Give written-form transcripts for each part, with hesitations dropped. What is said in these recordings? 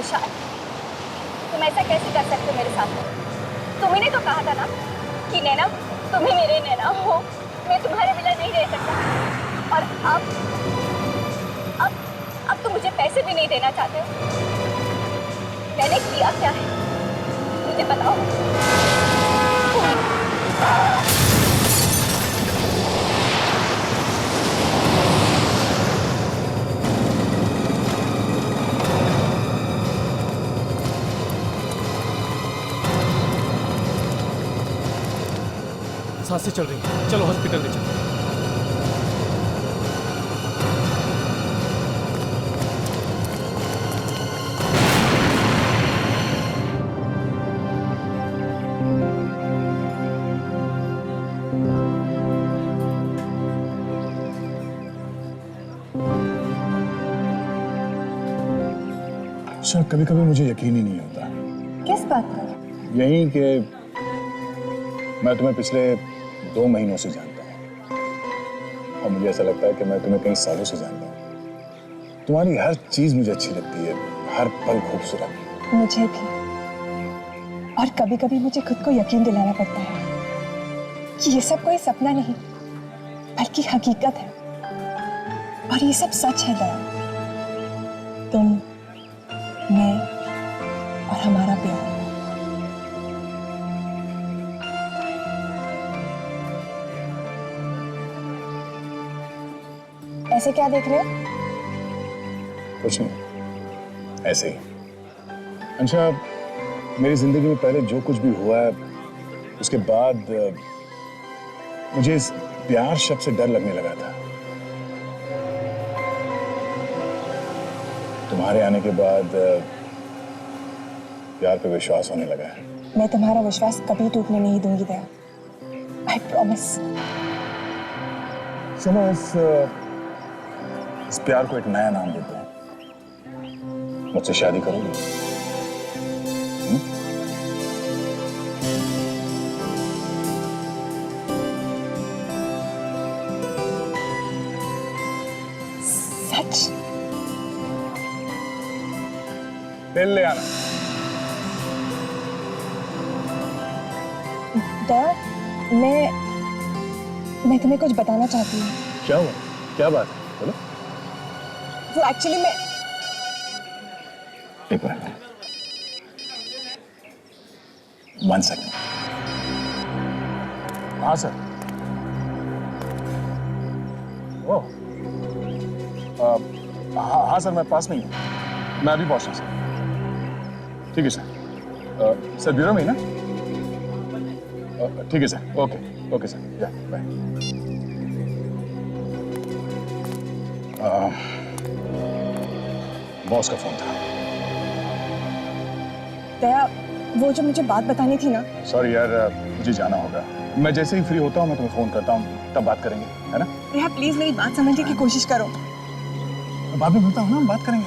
विशाल, तुम ऐसा कैसे कर सकते हो मेरे साथ? तुम्ही ने तो कहा था ना कि नैना, तुम ही मेरे नैना हो, मैं तुम्हारे बिना नहीं रह सकता। और अब तुम मुझे पैसे भी नहीं देना चाहते हो। मैंने किया क्या है मुझे बताओ। सांसें चल रही हैं, चलो हॉस्पिटल ले चलो। सर, कभी कभी मुझे यकीन ही नहीं होता। किस बात पर? यही कि मैं तुम्हें पिछले 2 महीनों से जानता हूँ और मुझे ऐसा लगता है कि मैं तुम्हें कई सालों से जानता हूँ। तुम्हारी हर चीज मुझे अच्छी लगती है, हर पल खूबसूरत। मुझे भी। और कभी कभी मुझे खुद को यकीन दिलाना पड़ता है कि ये सब कोई सपना नहीं बल्कि हकीकत है। और ये सब सच है दया। तुम, मैं और हमारा प्यार। ऐसे क्या देख रहे हो? कुछ नहीं, ऐसे ही। अंशा, मेरी जिंदगी में पहले जो कुछ भी हुआ है उसके बाद मुझे इस प्यार शब्द से डर लगने लगा था। तुम्हारे आने के बाद प्यार पे विश्वास होने लगा है। मैं तुम्हारा विश्वास कभी टूटने नहीं दूंगी दया। I promise. चलो इस प्यार को एक नया नाम देते हैं। मुझसे शादी करोगी? सच? बिल ले आना। दया, मैं तुम्हें कुछ बताना चाहती हूँ। क्या हुआ? क्या बात है? बोलो। वो एक्चुअली मैं... एक मिनट, 1 सेकंड। हाँ सर। ओह, हाँ सर, मैं पास में ही हूँ। मैं अभी पहुंचा सर। ठीक है सर। सर ब्यूरो में ही ना? ठीक है सर। ओके ओके सर, या बाय। बॉस का फोन था। दया, वो जो मुझे बात बतानी थी ना। सॉरी यार, मुझे जाना होगा। मैं जैसे ही फ्री होता हूँ मैं तुम्हें फोन करता हूँ, तब बात करेंगे, है ना? दया प्लीज मेरी बात समझने की कोशिश करो। बाद में मिलता हूँ ना, हम बात करेंगे।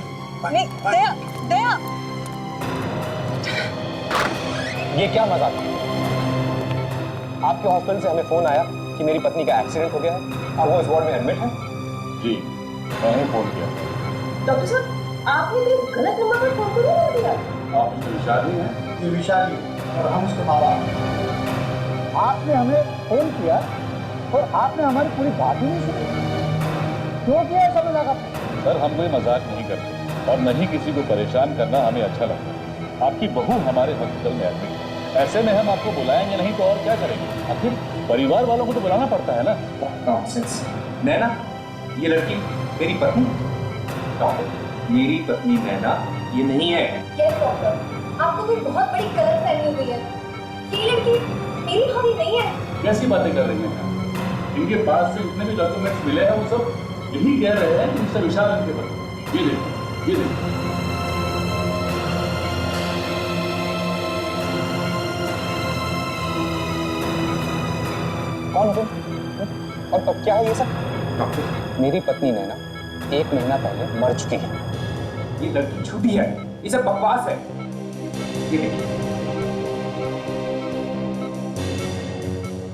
नहीं दया, दया। ये क्या मजाक है? आपके हॉस्पिटल से हमें फोन आया कि मेरी पत्नी का एक्सीडेंट हो गया है और वो इस वार्ड में एडमिट है। जी, मैंने फोन किया। डॉक्टर साहब, आपने भी गलत नंबर पर फोन क्यों कर दिया? आप उसकी विशाली हैं? ये विशाली और हम उसके माँ बाप। आपने हमें फोन किया और आपने हमारी पूरी बात ही नहीं सुनी। क्यों किया ऐसा मजाक? सर, हम कोई मजाक नहीं करते और नहीं किसी को परेशान करना हमें अच्छा लगता है। आपकी बहू हमारे हॉस्पिटल में एडमिट है, ऐसे में हम आपको बुलाएंगे नहीं तो और क्या करेंगे? आखिर परिवार वालों को तो बुलाना पड़ता है ना। नॉनसेंस। नैना, ये लड़की मेरी पत्नी? डॉक्टर, मेरी पत्नी नैना ये नहीं है। यस डॉक्टर, आपको कोई बहुत बड़ी गलतफहमी हो गई है। ये लड़की मेरी भाभी नहीं है। कैसी बातें कर रही हैं? इनके पास से जितने भी डॉक्यूमेंट्स मिले हैं वो सब यही कह रहे हैं कि मिस्टर विशाल इनके पत्नी। ये देखो, ये देखो। कौन तुम? और क्या है ये सब? डॉक्टर, मेरी पत्नी नैना 1 महीना पहले मर चुकी है। ये लड़की झूठी है, ये सब बकवास है। ये देखिए,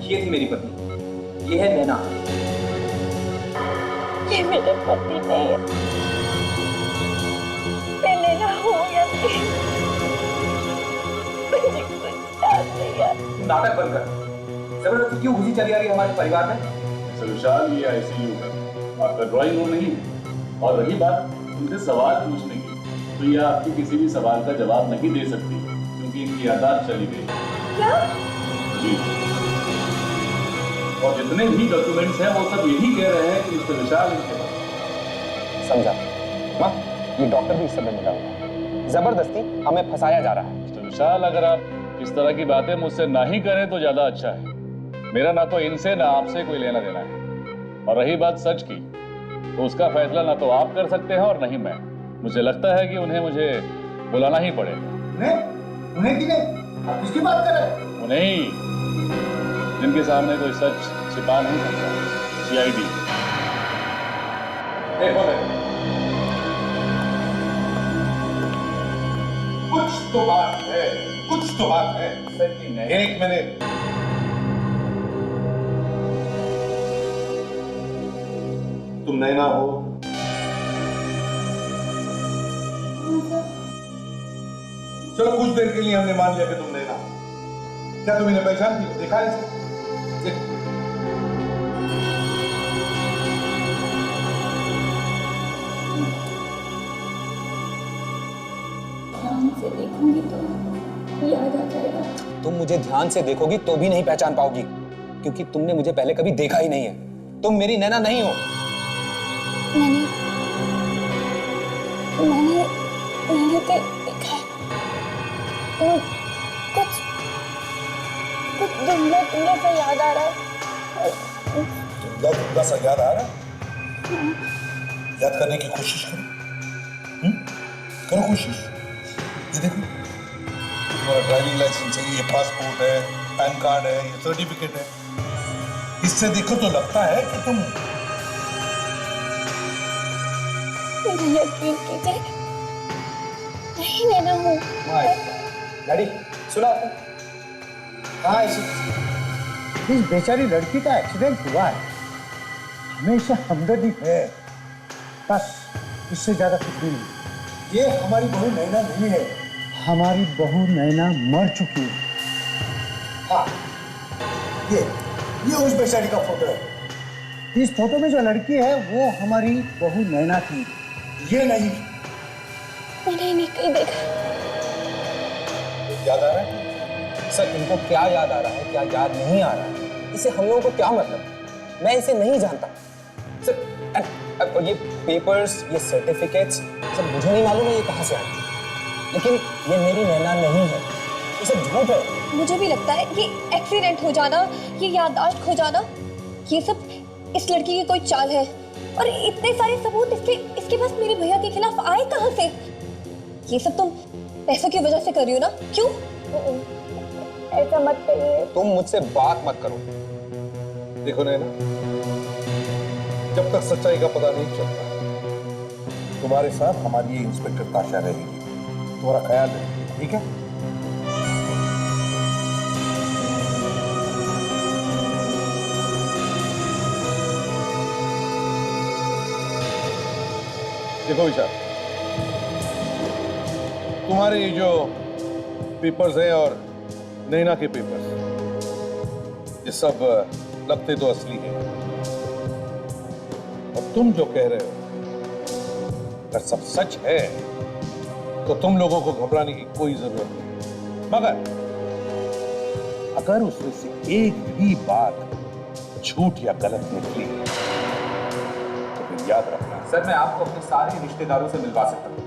ये थी मेरी पत्नी, ये है नैना। ये मेरे पति नहीं है। मैं नैना हूँ या नहीं? नाटक बंद कर। जबरदस्ती क्यों घुसी चली आ रही है हमारे परिवार में? मिस्टर विशाल, ये आईसीयू है, आपका ड्राइंग रूम नहीं। और रही बात उनसे सवाल पूछने की, तो ये आपके किसी भी सवाल का जवाब नहीं दे सकती क्योंकि इनकी यादाश्त चली गई। क्या? जी। और जितने भी डॉक्यूमेंट्स हैं वो सब यही कह रहे हैं कि मिस्टर विशाल इनके पास। समझा माँ, ये डॉक्टर भी इस समय मिला हुआ है, जबरदस्ती हमें फंसाया जा रहा है। मिस्टर विशाल, अगर आप इस तरह की बातें मुझसे ना ही करें तो ज्यादा अच्छा है। मेरा ना तो इनसे ना आपसे कोई लेना देना है। और रही बात सच की, तो उसका फैसला ना तो आप कर सकते हैं और नहीं मैं। मुझे लगता है कि उन्हें मुझे बुलाना ही पड़ेगा। उन्हें किन्हें? आप किसकी बात कर रहे हैं? उन्हें ही, जिनके सामने कोई सच छिपा नहीं सकता। सीआईडी। देखो कुछ तो बात है, कुछ तो बात है। एक मिनट, तुम नैना हो? चलो कुछ देर के लिए हमने मान लिया कि तुम नैना हो। क्या तुम इन्हें पहचानती हो? देखा इसे? ध्यान से देखूंगी तो याद आ जाएगा। तुम मुझे ध्यान से देखोगी तो भी नहीं पहचान पाओगी, क्योंकि तुमने मुझे पहले कभी देखा ही नहीं है। तुम मेरी नैना नहीं हो। मैंने तो देखा है। और कुछ धुंधला सा याद आ रहा है। धुंधला सा याद आ रहा है? याद करने की कोशिश करो। करो कोशिश। ये देखो, तुम्हारा ड्राइविंग लाइसेंस है, ये पासपोर्ट है, पैन कार्ड है, ये सर्टिफिकेट है। इससे देखो तो लगता है कि तुम यकीन कीजिए, नहीं नैना हूँ। डैडी सुना आपने? हाँ, इस बेचारी लड़की का एक्सीडेंट हुआ है, हमें इससे हमदर्दी है, बस इससे ज्यादा कुछ नहीं। ये हमारी बहू नैना नहीं है, हमारी बहू नैना मर चुकी है। हाँ, ये उस बेचारी का फोटो है। इस फोटो में जो लड़की है वो हमारी बहू नैना थी, ये नहीं। मैंने कहीं देखा। याद आ रहा है? सर, इनको क्या याद आ रहा है, क्या याद नहीं आ रहा है, इससे हम लोगों को क्या मतलब? मैं इसे नहीं जानता सर। और ये पेपर्स, ये सर्टिफिकेट्स सब मुझे नहीं मालूम है ये कहाँ से आए, लेकिन ये मेरी नैना नहीं है, ये सब झूठ है। मुझे भी लगता है ये एक्सीडेंट हो जाना, ये याददाश्त खो जाना, ये सब इस लड़की की कोई चाल है। और इतने सारे सबूत इसके पास मेरे भैया के खिलाफ आए कहाँ से? ये सब तुम पैसों की वजह से कर रही हो ना? क्यों? ऐसा मत करिए। तुम मुझसे बात मत करो। देखो नैना, जब तक सच्चाई का पता नहीं चलता, तुम्हारे साथ हमारी ये इंस्पेक्टर ताशा रहेगी। तुम्हारा ख्याल रखेगी, ठीक है? देखो विशाल, तुम्हारे ये जो पेपर्स हैं और नैना के पेपर्स, ये सब लगते तो असली हैं। और तुम जो कह रहे हो अगर सब सच है तो तुम लोगों को घबराने की कोई जरूरत नहीं। मगर अगर उसमें से एक भी बात झूठ या गलत निकली तो फिर याद रखना। सर, मैं आपको अपने सारे रिश्तेदारों से मिलवा सकता हूँ।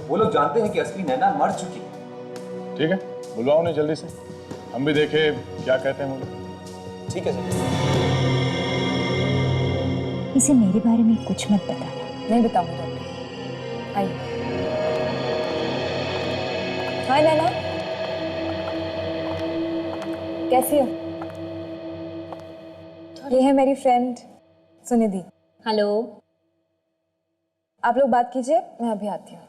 वो लोग जानते हैं कि असली नैना मर चुकी है। ठीक है, बुलवाओ उन्हें जल्दी से, हम भी देखें क्या कहते हैं वो लोग। ठीक है सर। इसे मेरे बारे में कुछ मत बताना। नहीं बताऊंगी डॉक्टर। आइए। हाय नैना, कैसी हो? ये है मेरी फ्रेंड सुनिधि। हेलो। आप लोग बात कीजिए, मैं अभी आती हूँ।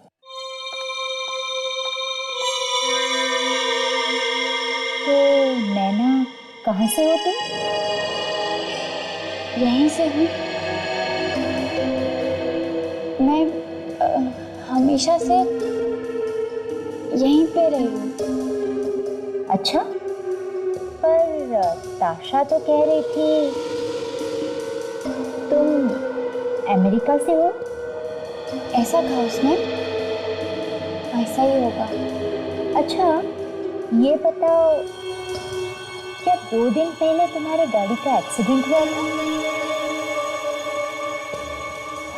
तो नैना, कहाँ से हो तुम? यहीं से हूँ। मैं हमेशा से यहीं पे रही हूँ। अच्छा, पर ताशा तो कह रही थी तुम अमेरिका से हो। ऐसा कहा उसने? ऐसा ही होगा। अच्छा ये बताओ, क्या 2 दिन पहले तुम्हारे गाड़ी का एक्सीडेंट हुआ था?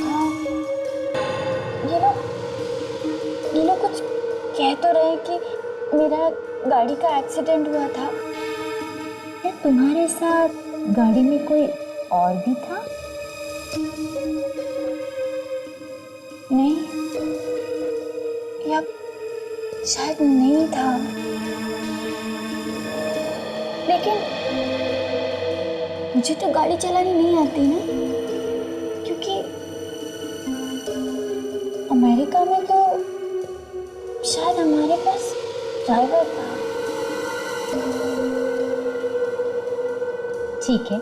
हाँ, ये लोग कुछ कह तो रहे हैं कि मेरा गाड़ी का एक्सीडेंट हुआ था। क्या तुम्हारे साथ गाड़ी में कोई और भी था? नहीं, या शायद नहीं था, लेकिन मुझे तो गाड़ी चलानी नहीं आती ना, क्योंकि अमेरिका में तो शायद हमारे पास ड्राइवर था। ठीक है,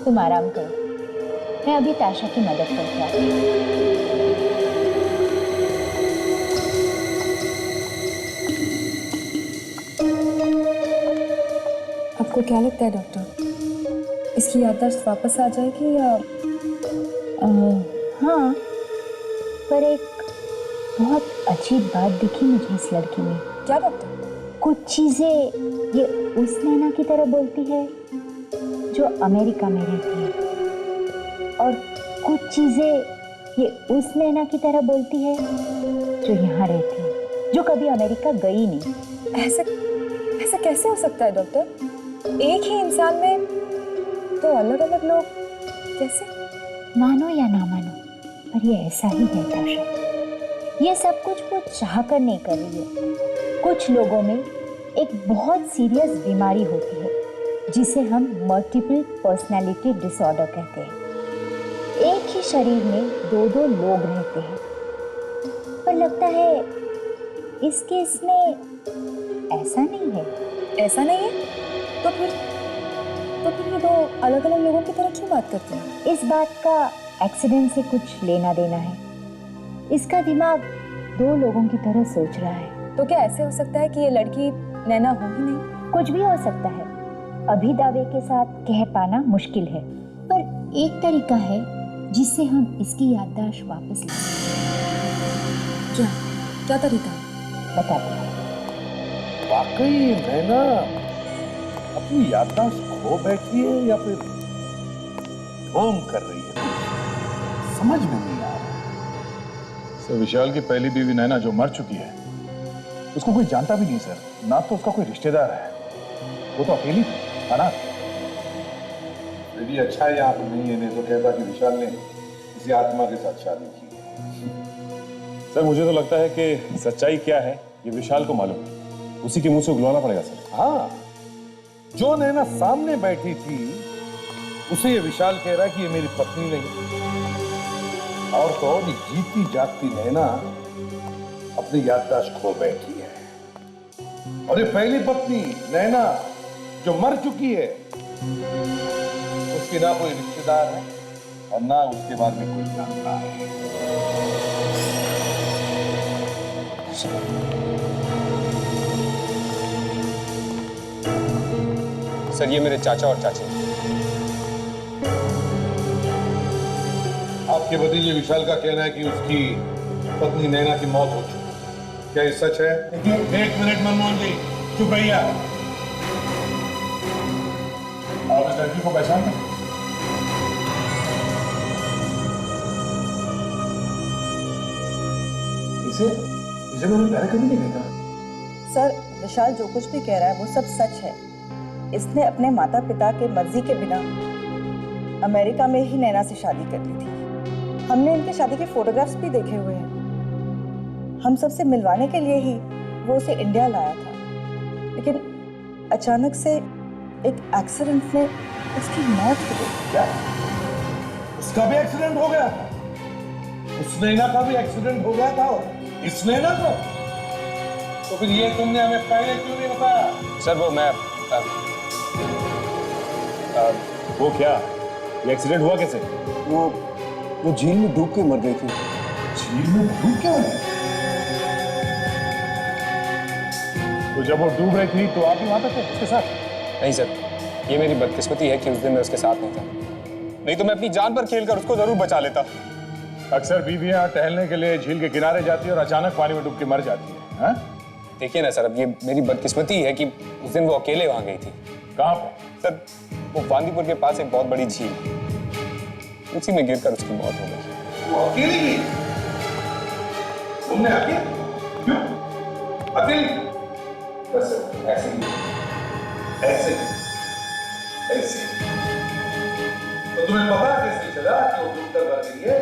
तुम आराम करो, मैं अभी ताशा की मदद करके आती हूँ। आपको क्या लगता है डॉक्टर, इसकी याददाश्त वापस आ जाएगी या? हाँ, पर एक बहुत अजीब बात दिखी मुझे इस लड़की में। क्या डॉक्टर? कुछ चीजें ये उस नैना की तरह बोलती है जो अमेरिका में रहती है, और कुछ चीजें ये उस नैना की तरह बोलती है जो यहाँ रहती है, जो कभी अमेरिका गई नहीं। ऐसा ऐसा कैसे हो सकता है डॉक्टर? एक ही इंसान में तो अलग अलग लोग कैसे? मानो या ना मानो, पर ये ऐसा ही है ताशा। ये सब कुछ वो चाह कर नहीं कर रही है। कुछ लोगों में एक बहुत सीरियस बीमारी होती है जिसे हम मल्टीपल पर्सनालिटी डिसऑर्डर कहते हैं। एक ही शरीर में 2-2 लोग रहते हैं, पर लगता है इस केस में ऐसा नहीं है। ऐसा नहीं है? तो फिर ये दो अलग अलग लोगों की तरह क्यों बात करते हैं? इस बात का एक्सीडेंट से कुछ लेना देना है। इसका दिमाग 2 लोगों की तरह सोच रहा है। तो क्या ऐसे हो सकता है कि ये लड़की नैना हो ही नहीं? कुछ भी हो सकता है, अभी दावे के साथ कह पाना मुश्किल है, पर एक तरीका है जिससे हम इसकी याददाश्त वापस ले सकते। क्या तरीका? बताते हैं। वाकई नैना अपनी याददाश्त खो बैठी है या फिर ढोंग कर रही है, समझ में नहीं आ रहा। सर, विशाल की पहली बीवी नैना जो मर चुकी है, उसको कोई जानता भी नहीं सर, ना तो उसका कोई रिश्तेदार है, वो तो अकेली थी, अनाथ। यदि अच्छा है यहाँ पर नहीं है, नहीं तो कहता कि विशाल ने किसी आत्मा के साथ शादी की। सर, मुझे तो लगता है कि सच्चाई क्या है ये विशाल को मालूम है, उसी के मुंह से उगलवाना पड़ेगा सर। हाँ, जो नैना सामने बैठी थी उसे ये विशाल कह रहा है कि ये मेरी पत्नी नहीं, और तो और जीती जागती नैना अपनी याददाश्त खो बैठी है। और ये पहली पत्नी नैना जो मर चुकी है, उसकी ना कोई रिश्तेदार है और ना उसके बारे में कुछ जानता है। सर, ये मेरे चाचा और चाची। आपके भतीजे विशाल का कहना है कि उसकी पत्नी नैना की मौत हो चुकी है, क्या ये सच है? एक मिनट मनमोहन जी, चुप रहिए। आप इस लड़की को पहचानते हैं? इसे मैंने पहले कभी नहीं देखा। सर, विशाल जो कुछ भी कह रहा है वो सब सच है। इसने अपने माता पिता के मर्जी के बिना अमेरिका में ही नैना से शादी कर ली थी। हमने इनकी शादी के फोटोग्राफ्स भी देखे हुए हैं। हम सबसे मिलवाने के लिए ही वो उसे इंडिया लाया था, लेकिन अचानक से एक एक्सीडेंट में उसकी मौत हो गई। क्या? उसका भी एक्सीडेंट हो गया? उस नैना का भी एक्सीडेंट हो गया था? इस नैना का? तो फिर ये तुमने हमें पहले क्यों नहीं बताया? सर, वो मैं वो क्या, ये एक्सीडेंट हुआ कैसे? वो झील में डूब के मर गई थी। झील में डूब के मर गई? तो जब वो डूब रही थी तो आप भी वहां पे थे उसके साथ? नहीं सर, ये मेरी बदकिस्मती है कि उस दिन मैं उसके साथ नहीं था, नहीं तो मैं अपनी जान पर खेलकर उसको जरूर बचा लेता। अक्सर बीवियां टहलने के लिए झील के किनारे जाती है और अचानक पानी में डूब के मर जाती है। हाँ? देखिए ना सर, अब ये मेरी बदकिस्मती है कि उस दिन वो अकेले वहां गई थी। कहाँ पे? सर, वो वांदीपुर के पास एक बहुत बड़ी झील, उसी में गिरकर उसकी मौत हो गई। वो अकेली गई? तुमने अकेले? क्यों अकेली? बस ऐसे ही, ऐसे ऐसे। तो तुम्हें पता कैसे चला कि वो डूबकर मर गई है?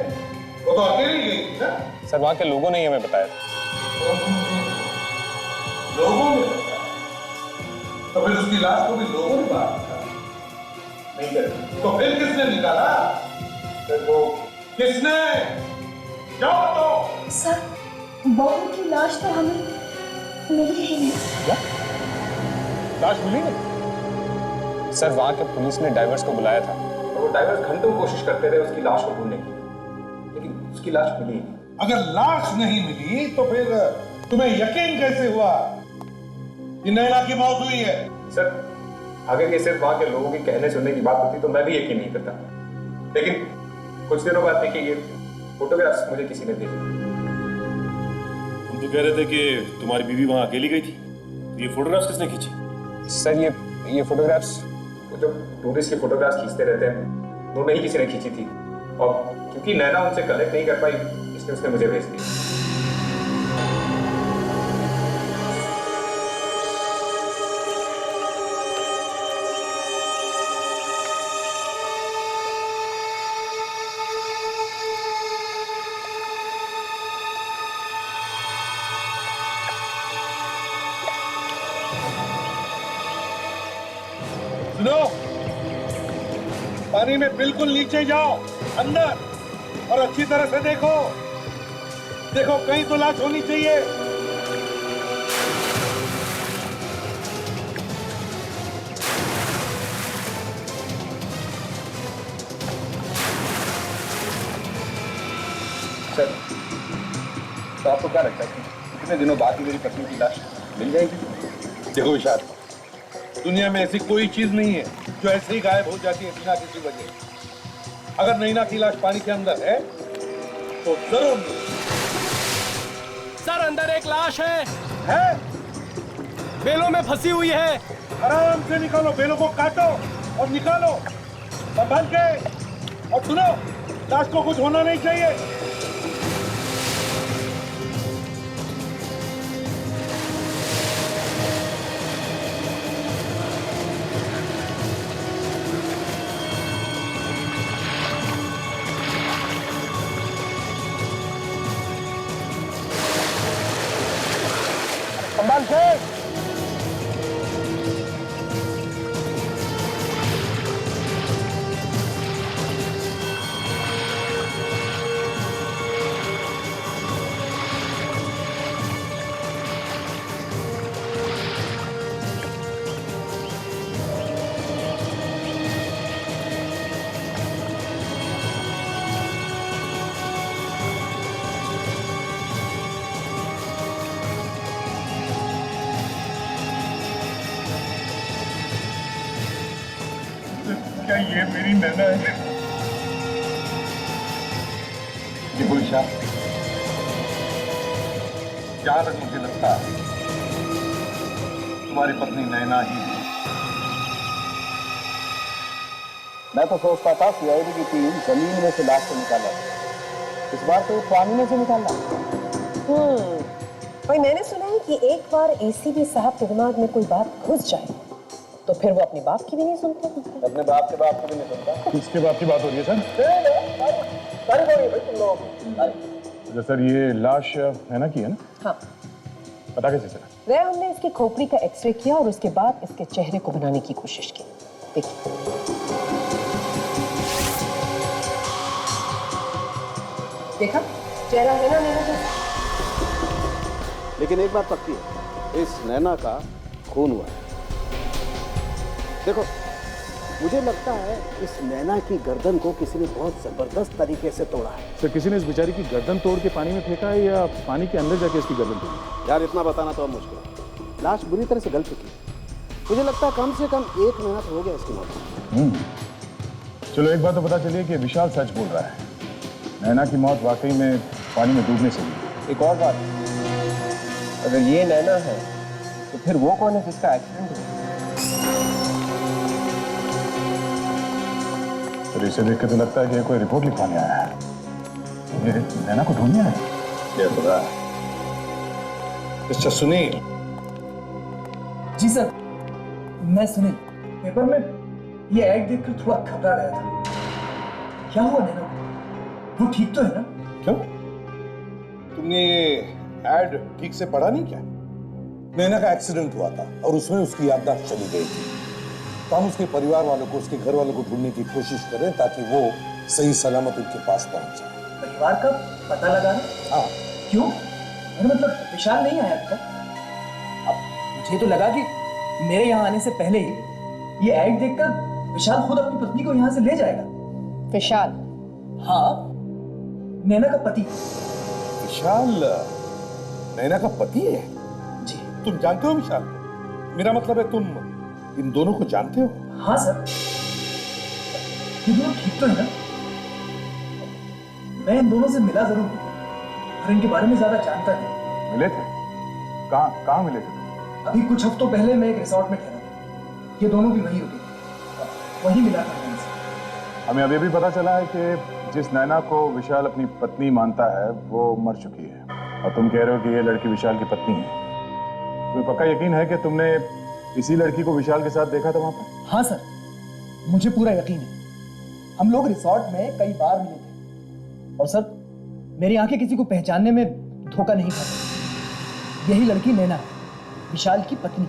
वो तो अकेली गई थी ना? सर, वहां के लोगों ने ही हमें बताया। लोगों ने बताया? तो फिर उसकी लाश को भी लोगों ने मार दिया? नहीं कर, तो फिर किसने निकाला? फिर वो किसने? जाओ तो। सर, बहू की लाश तो हमें मिली ही नहीं। क्या? लाश मिली नहीं? सर, वहां के पुलिस ने डाइवर्स को बुलाया था, तो वो डाइवर्स घंटों कोशिश करते रहे उसकी लाश को ढूंढने की, लेकिन उसकी लाश मिली ही नहीं। अगर लाश नहीं मिली तो फिर तुम्हें यकीन कैसे हुआ कि नैना की मौत हुई है? सर, अगर ये सिर्फ वहां के लोगों के कहने सुनने की बात होती तो मैं भी यकीन नहीं करता, लेकिन कुछ दिनों बाद देखिए ये फोटोग्राफ्स मुझे किसी ने भेजे। तुम तो कह रहे थे कि तुम्हारी बीवी वहां अकेली गई थी, तो ये फोटोग्राफ्स किसने खींची? सर, ये फोटोग्राफ्स, जो टूरिस्ट की फोटोग्राफ्स खींचते रहते हैं, वो नहीं किसी ने खींची थी, और क्योंकि नैना उनसे कनेक्ट नहीं कर पाई इसलिए उसने मुझे भेज दी। सुनो, पानी में बिल्कुल नीचे जाओ, अंदर, और अच्छी तरह से देखो। देखो कहीं तो लाश होनी चाहिए। सर, तो आपको क्या लगता है कि कितने दिनों बाद ही मेरी पत्नी की लाश मिल जाएगी? देखो विशाल, दुनिया में ऐसी कोई चीज नहीं है जो ऐसे ही गायब हो जाती है बिना किसी वजह। अगर नैना की लाश पानी के अंदर है तो जरूर सर, अंदर एक लाश है, बेलों में फंसी हुई है। आराम से निकालो, बेलों को काटो और निकालो संभाल के। और सुनो, लाश को कुछ होना नहीं चाहिए। संभाल के। क्या ये मेरी नैना है? देखो ईशा, जहां तक मुझे लगता है तुम्हारी पत्नी नैना ही है। मैं तो सोचता था सीआईडी की टीम जमीन में से लाश को निकाला, इस बार तो पानी में से निकाला। भाई मैंने सुना है कि एक बार एसीपी साहब के दिमाग में कोई बात घुस जाए तो फिर वो अपने बाप की भी नहीं सुनते। अपने बाप के बाप को भी नहीं सुनता। किसके बाप की बात हो रही है सर? सारी बोलिए भाई तुम लोग। अच्छा सर, ये लाश नैना की है ना? हाँ, पता कैसे चला? वह हमने इसकी खोपड़ी का एक्सरे किया और उसके बाद इसके चेहरे को बनाने की कोशिश की। देखिए, देखा चेहरा है ना नैना जैसा। लेकिन एक बात पक्की है, इस नैना का खून हुआ है। देखो, मुझे लगता है इस नैना की गर्दन को किसी ने बहुत जबरदस्त तरीके से तोड़ा है। सर, किसी ने इस बेचारी की गर्दन तोड़ के पानी में फेंका है या पानी के अंदर जाके इसकी गर्दन तोड़ी? यार इतना बताना तो अब मुश्किल है। लाश बुरी तरह से गल चुकी है, मुझे लगता है कम से कम 1 महीना तो हो गया इसकी मौत। चलो एक बात तो पता चली है कि विशाल सच बोल रहा है। नैना की मौत वाकई में पानी में डूबने से हुई। एक और बात, अगर ये नैना है तो फिर वो कौन है जिसका एक्सीडेंट हुआ? तो इसे देख के तो लगता है कि कोई रिपोर्ट लिखवाने आया है। ये नैना को ढूंढने आया है। ये खुदा, मिस्टर सुनील। जी सर, मैं सुनील। पेपर में ये ऐड देखकर थोड़ा घबरा गया था। क्या हुआ नैना को? वो ठीक तो है ना? क्यों, तुमने ये एड ठीक से पढ़ा नहीं क्या? नैना का एक्सीडेंट हुआ था और उसमें उसकी याददाश्त चली गई थी। तो हम उसके परिवार वालों को, उसके घर वालों को ढूंढने की कोशिश करें ताकि वो सही सलामत उनके पास पहुंच जाए। परिवार का पता लगाना? हाँ। क्यों? अरे मतलब विशाल नहीं आया अब तक? अब मुझे तो लगा कि मेरे यहाँ आने से पहले ही ये ऐड देखकर विशाल खुद अपनी पत्नी को यहाँ से ले जाएगा। विशाल? हाँ, नैना का पति। विशाल नैना का पति है? जी। तुम जानते हो विशाल को? मेरा मतलब है तुम इन दोनों को जानते हो? हाँ सर। ये दोनों ठीक तो है ना? मैं इन दोनों से मिला जरूर हूं, और इनके बारे में ज्यादा जानता नहीं। मिले थे? कहाँ मिले थे? अभी कुछ हफ्तों पहले मैं एक रिसोर्ट में ठहरा था। ये दोनों भी वहीं रुके थे, वहीं मिला था इनसे। हमें अभी भी पता चला है कि जिस नैना को विशाल अपनी पत्नी मानता है वो मर चुकी है, और तुम कह रहे हो कि ये लड़की विशाल की पत्नी है। तुम्हें पक्का यकीन है कि तुमने इसी लड़की को विशाल के साथ देखा था वहां पर? हाँ सर, मुझे पूरा यकीन है। हम लोग रिसोर्ट में कई बार मिले थे, और सर मेरी आंखें किसी को पहचानने में धोखा नहीं खाती। यही लड़की नैना है, विशाल की पत्नी।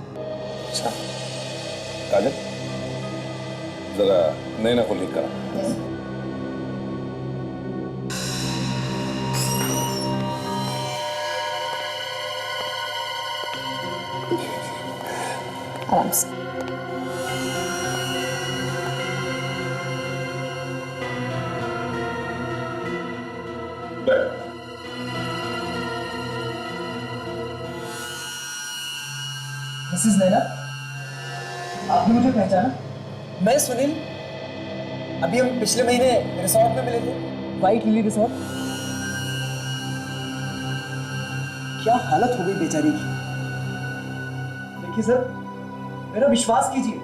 अच्छा काजल, जरा नैना को लेकर आ। आराम से। मिसेस नैना, आपने मुझे पहचाना? मैं सुनील। अभी हम पिछले महीने रिसोर्ट में मिले थे, व्हाइट लिली रिसोर्ट। क्या हालत हो गई बेचारी की। देखिए सर, मेरा विश्वास कीजिए,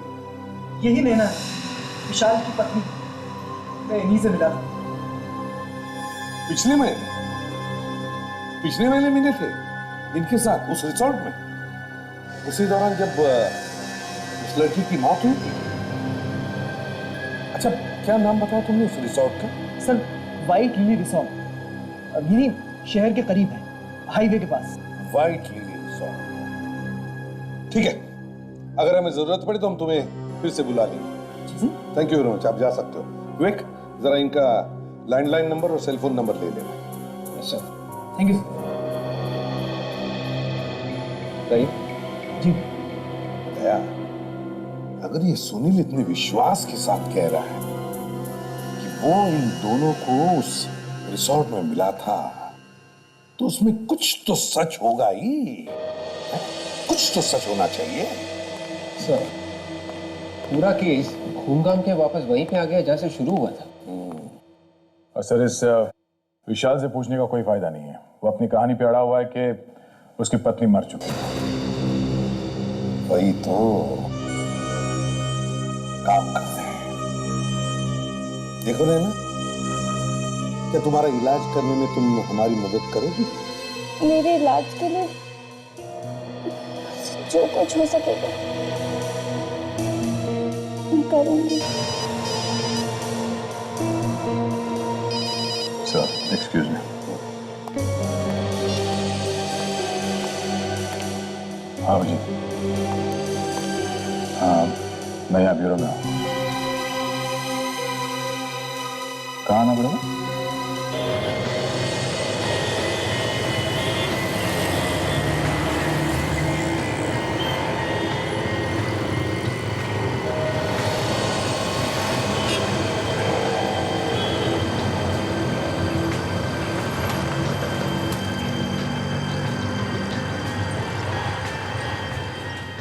यही नैना है, विशाल की पत्नी। मैं इन्हीं से मिला था। पिछले महीने मिले थे इनके साथ उस रिसोर्ट में, उसी दौरान जब उस लड़की की मौत हुई थी। अच्छा, क्या नाम बताया तुमने उस रिसोर्ट का? सर, व्हाइट लिली रिसोर्ट, यही शहर के करीब है, हाईवे के पास। व्हाइट लिली रिसोर्ट, ठीक है। अगर हमें जरूरत पड़ी तो हम तुम्हें फिर से बुला लेंगे। थैंक यू वेरी मच, आप जा सकते हो। विवेक, जरा इनका लैंडलाइन नंबर और सेल फोन नंबर ले लेना। सर, थैंक यू सही जी। दया, अगर ये सुनील इतने विश्वास के साथ कह रहा है कि वो इन दोनों को उस रिसोर्ट में मिला था, तो उसमें कुछ तो सच होगा ही। कुछ तो सच होना चाहिए। सर, पूरा केस घूम घाम के वापस वहीं पे आ गया जहां से शुरू हुआ था। और सर, इस विशाल से पूछने का कोई फायदा नहीं है। वो अपनी कहानी पे अड़ा हुआ है कि उसकी पत्नी मर चुकी है। वही तो काम करते हैं। देखो नैना, क्या तुम्हारा इलाज करने में तुम हमारी मदद करोगी? मेरे इलाज के लिए जो कुछ हो सकेगा मैं करूंगी। Sir, excuse me. हाँ जी, हाँ, मैं यहाँ ब्यूरो में हूँ। कहाँ आना पड़ेगा?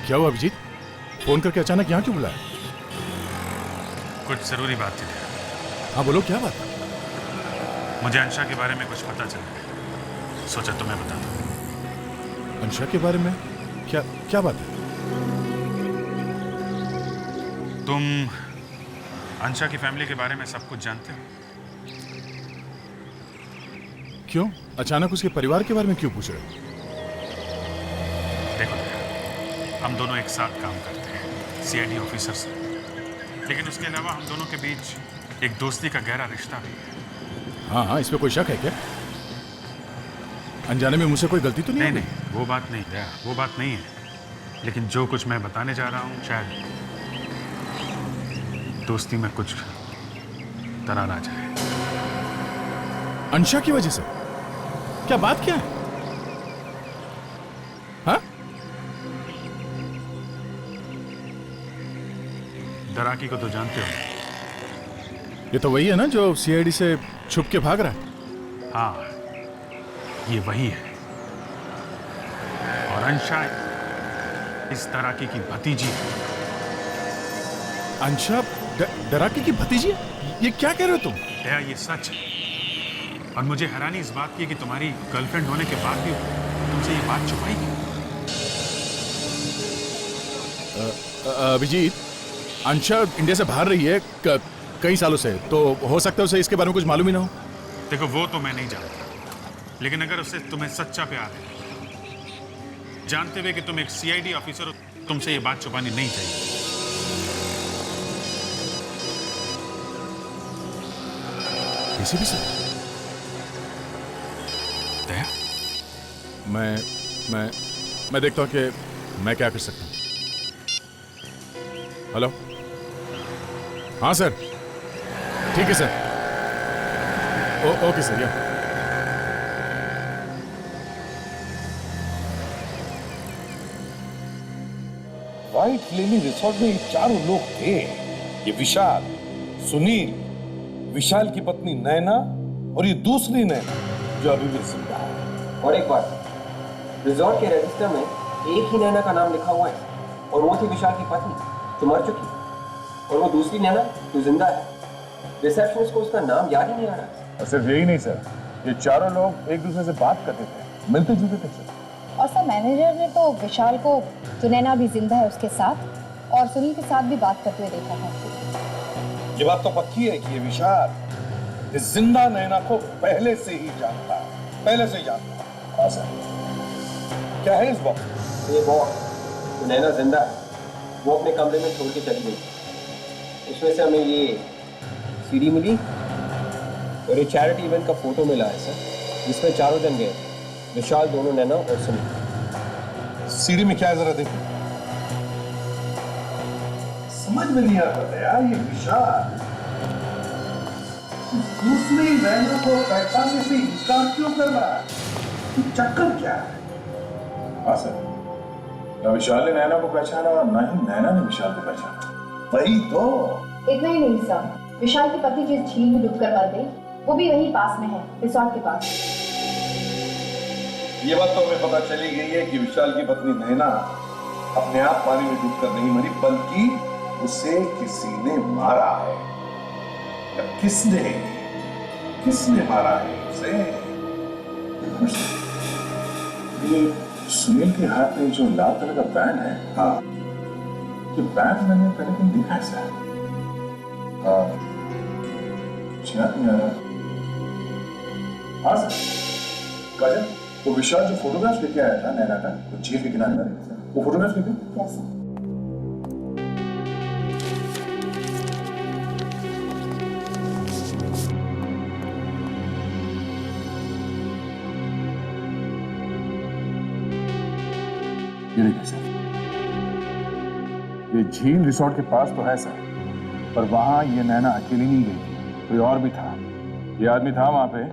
क्या हुआ अभिजीत? फोन करके अचानक यहाँ क्यों बुलाया? कुछ जरूरी बात थी। हाँ बोलो, क्या बात है? मुझे अंशा के बारे में कुछ पता चला, सोचा तुम्हें बता दूं। अंशा के बारे में? क्या क्या बात है? तुम अंशा की फैमिली के बारे में सब कुछ जानते हो? क्यों अचानक उसके परिवार के बारे में क्यों पूछ रहे हो? देखो, हम दोनों एक साथ काम करते हैं सीआईडी ऑफिसर से, लेकिन उसके अलावा हम दोनों के बीच एक दोस्ती का गहरा रिश्ता भी है। हाँ हाँ, इसमें कोई शक है क्या? अनजाने में मुझसे कोई गलती तो नहीं? नहीं, वो बात नहीं है, वो बात नहीं है। लेकिन जो कुछ मैं बताने जा रहा हूँ, शायद दोस्ती में कुछ दरार आ जाए। अंशा की वजह से? क्या बात क्या है? हाँ? दराकी को तो जानते हो। ये तो वही है ना जो सीआईडी से छुप के भाग रहा है? हाँ, ये वही है। और अंशा इस दराकी की भतीजी है। अंशा दराकी की भतीजी है? ये क्या कह रहे हो तुम? दया, ये सच है। और मुझे हैरानी इस बात की कि तुम्हारी गर्लफ्रेंड होने के बाद भी तुमसे ये बात छुपाई क्यों? अभिजीत, अंशा इंडिया से बाहर रही है कई सालों से, तो हो सकता है उसे इसके बारे में कुछ मालूम ही ना हो। देखो, वो तो मैं नहीं जानता, लेकिन अगर उससे तुम्हें सच्चा प्यार है, जानते हुए कि तुम एक सीआईडी ऑफिसर हो, तुमसे ये बात छुपानी नहीं चाहिए। किसी भी से? दया? मैं देखता हूँ कि मैं क्या कर सकता हूँ। हेलो? हाँ सर, ठीक है सर। Okay sir. या व्हाइट लिली रिसोर्ट में ये चारों लोग थे। ये विशाल, सुनील, विशाल की पत्नी नैना और ये दूसरी नैना जो अभी भी जिंदा है। और एक बात, रिजॉर्ट के रजिस्टर में एक ही नैना का नाम लिखा हुआ है और वो थी विशाल की पत्नी जो मर चुकी, और वो दूसरी नैना जो जिंदा है। रिसेप्शनिस्ट को उसका नाम याद ही नहीं आ रहा। और सिर्फ यही नहीं सर, ये चारों लोग एक दूसरे से बात करते थे, मिलते जुलते थे सर। और सर, मैनेजर ने तो विशाल को, जो नैना भी जिंदा है उसके साथ, और सुनील के साथ भी बात करते हुए देखा है। ये बात तो पक्की है कि ये विशाल इस जिंदा नैना को पहले से ही जानता है, पहले से ही जानता है। हाँ सर। क्या है इस बॉक्स? ये बॉक्स जो नैना जिंदा है वो अपने कमरे में छोड़ के चली गई। इसमें से हमें ये सीडी मिली और ये चैरिटी इवेंट का फोटो मिला है सर, जिसमें चारों जन गए थे, विशाल, दोनों नैना और सुनील। सीडी में क्या है जरा देखो। समझ में नहीं आता यार, ये विशाल दूसरी नैना को पहचानने से इंकार क्यों कर रहा है? चक्कर क्या है? हाँ सर, ना विशाल ने नैना को पहचाना और ना ही नैना ने विशाल को पहचाना। वही तो। इतना ही नहीं सर, विशाल की पत्नी जिस झील में डूबकर मर गई, वो भी वहीं पास में है, रिसोर्ट के पास। ये बात तो हमें पता चली गई है कि विशाल की पत्नी नैना अपने आप पानी में डूबकर नहीं मरी, बल्कि उसे किसी ने मारा है। या किसने मारा है उसे? ये सुनील के हाथ में जो लाल कलर का बैंड है, हाँ, ये बैंड मैंने पहले कहीं देखा है सर। हाँ, याद नहीं आ रहा। हाँ सर, काजल, वो विशाल जो फोटोग्राफ लेके आया था नैना का, वो झील के किनारे वाले, वो फोटोग्राफ लेके? Yes sir. ये देखिए सर, ये झील रिसोर्ट के पास तो है सर, पर वहां ये नैना अकेली नहीं गई थी, कोई और भी था। ये आदमी था वहां पे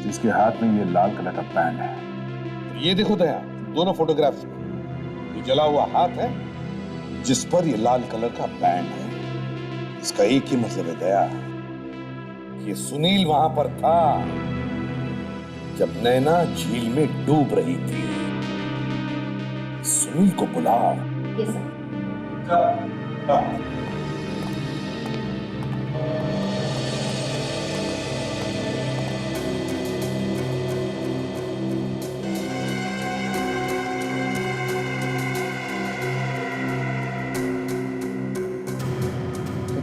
जिसके हाथ में ये लाल कलर का बैंड है। ये देखो दया, दोनों फोटोग्राफ्स में ये जला हुआ हाथ है जिस पर ये लाल कलर का बैंड है। इसका एक ही मतलब है दया, कि सुनील वहां पर था जब नैना झील में डूब रही थी। सुनील को बुलाओ। Yes sir. तो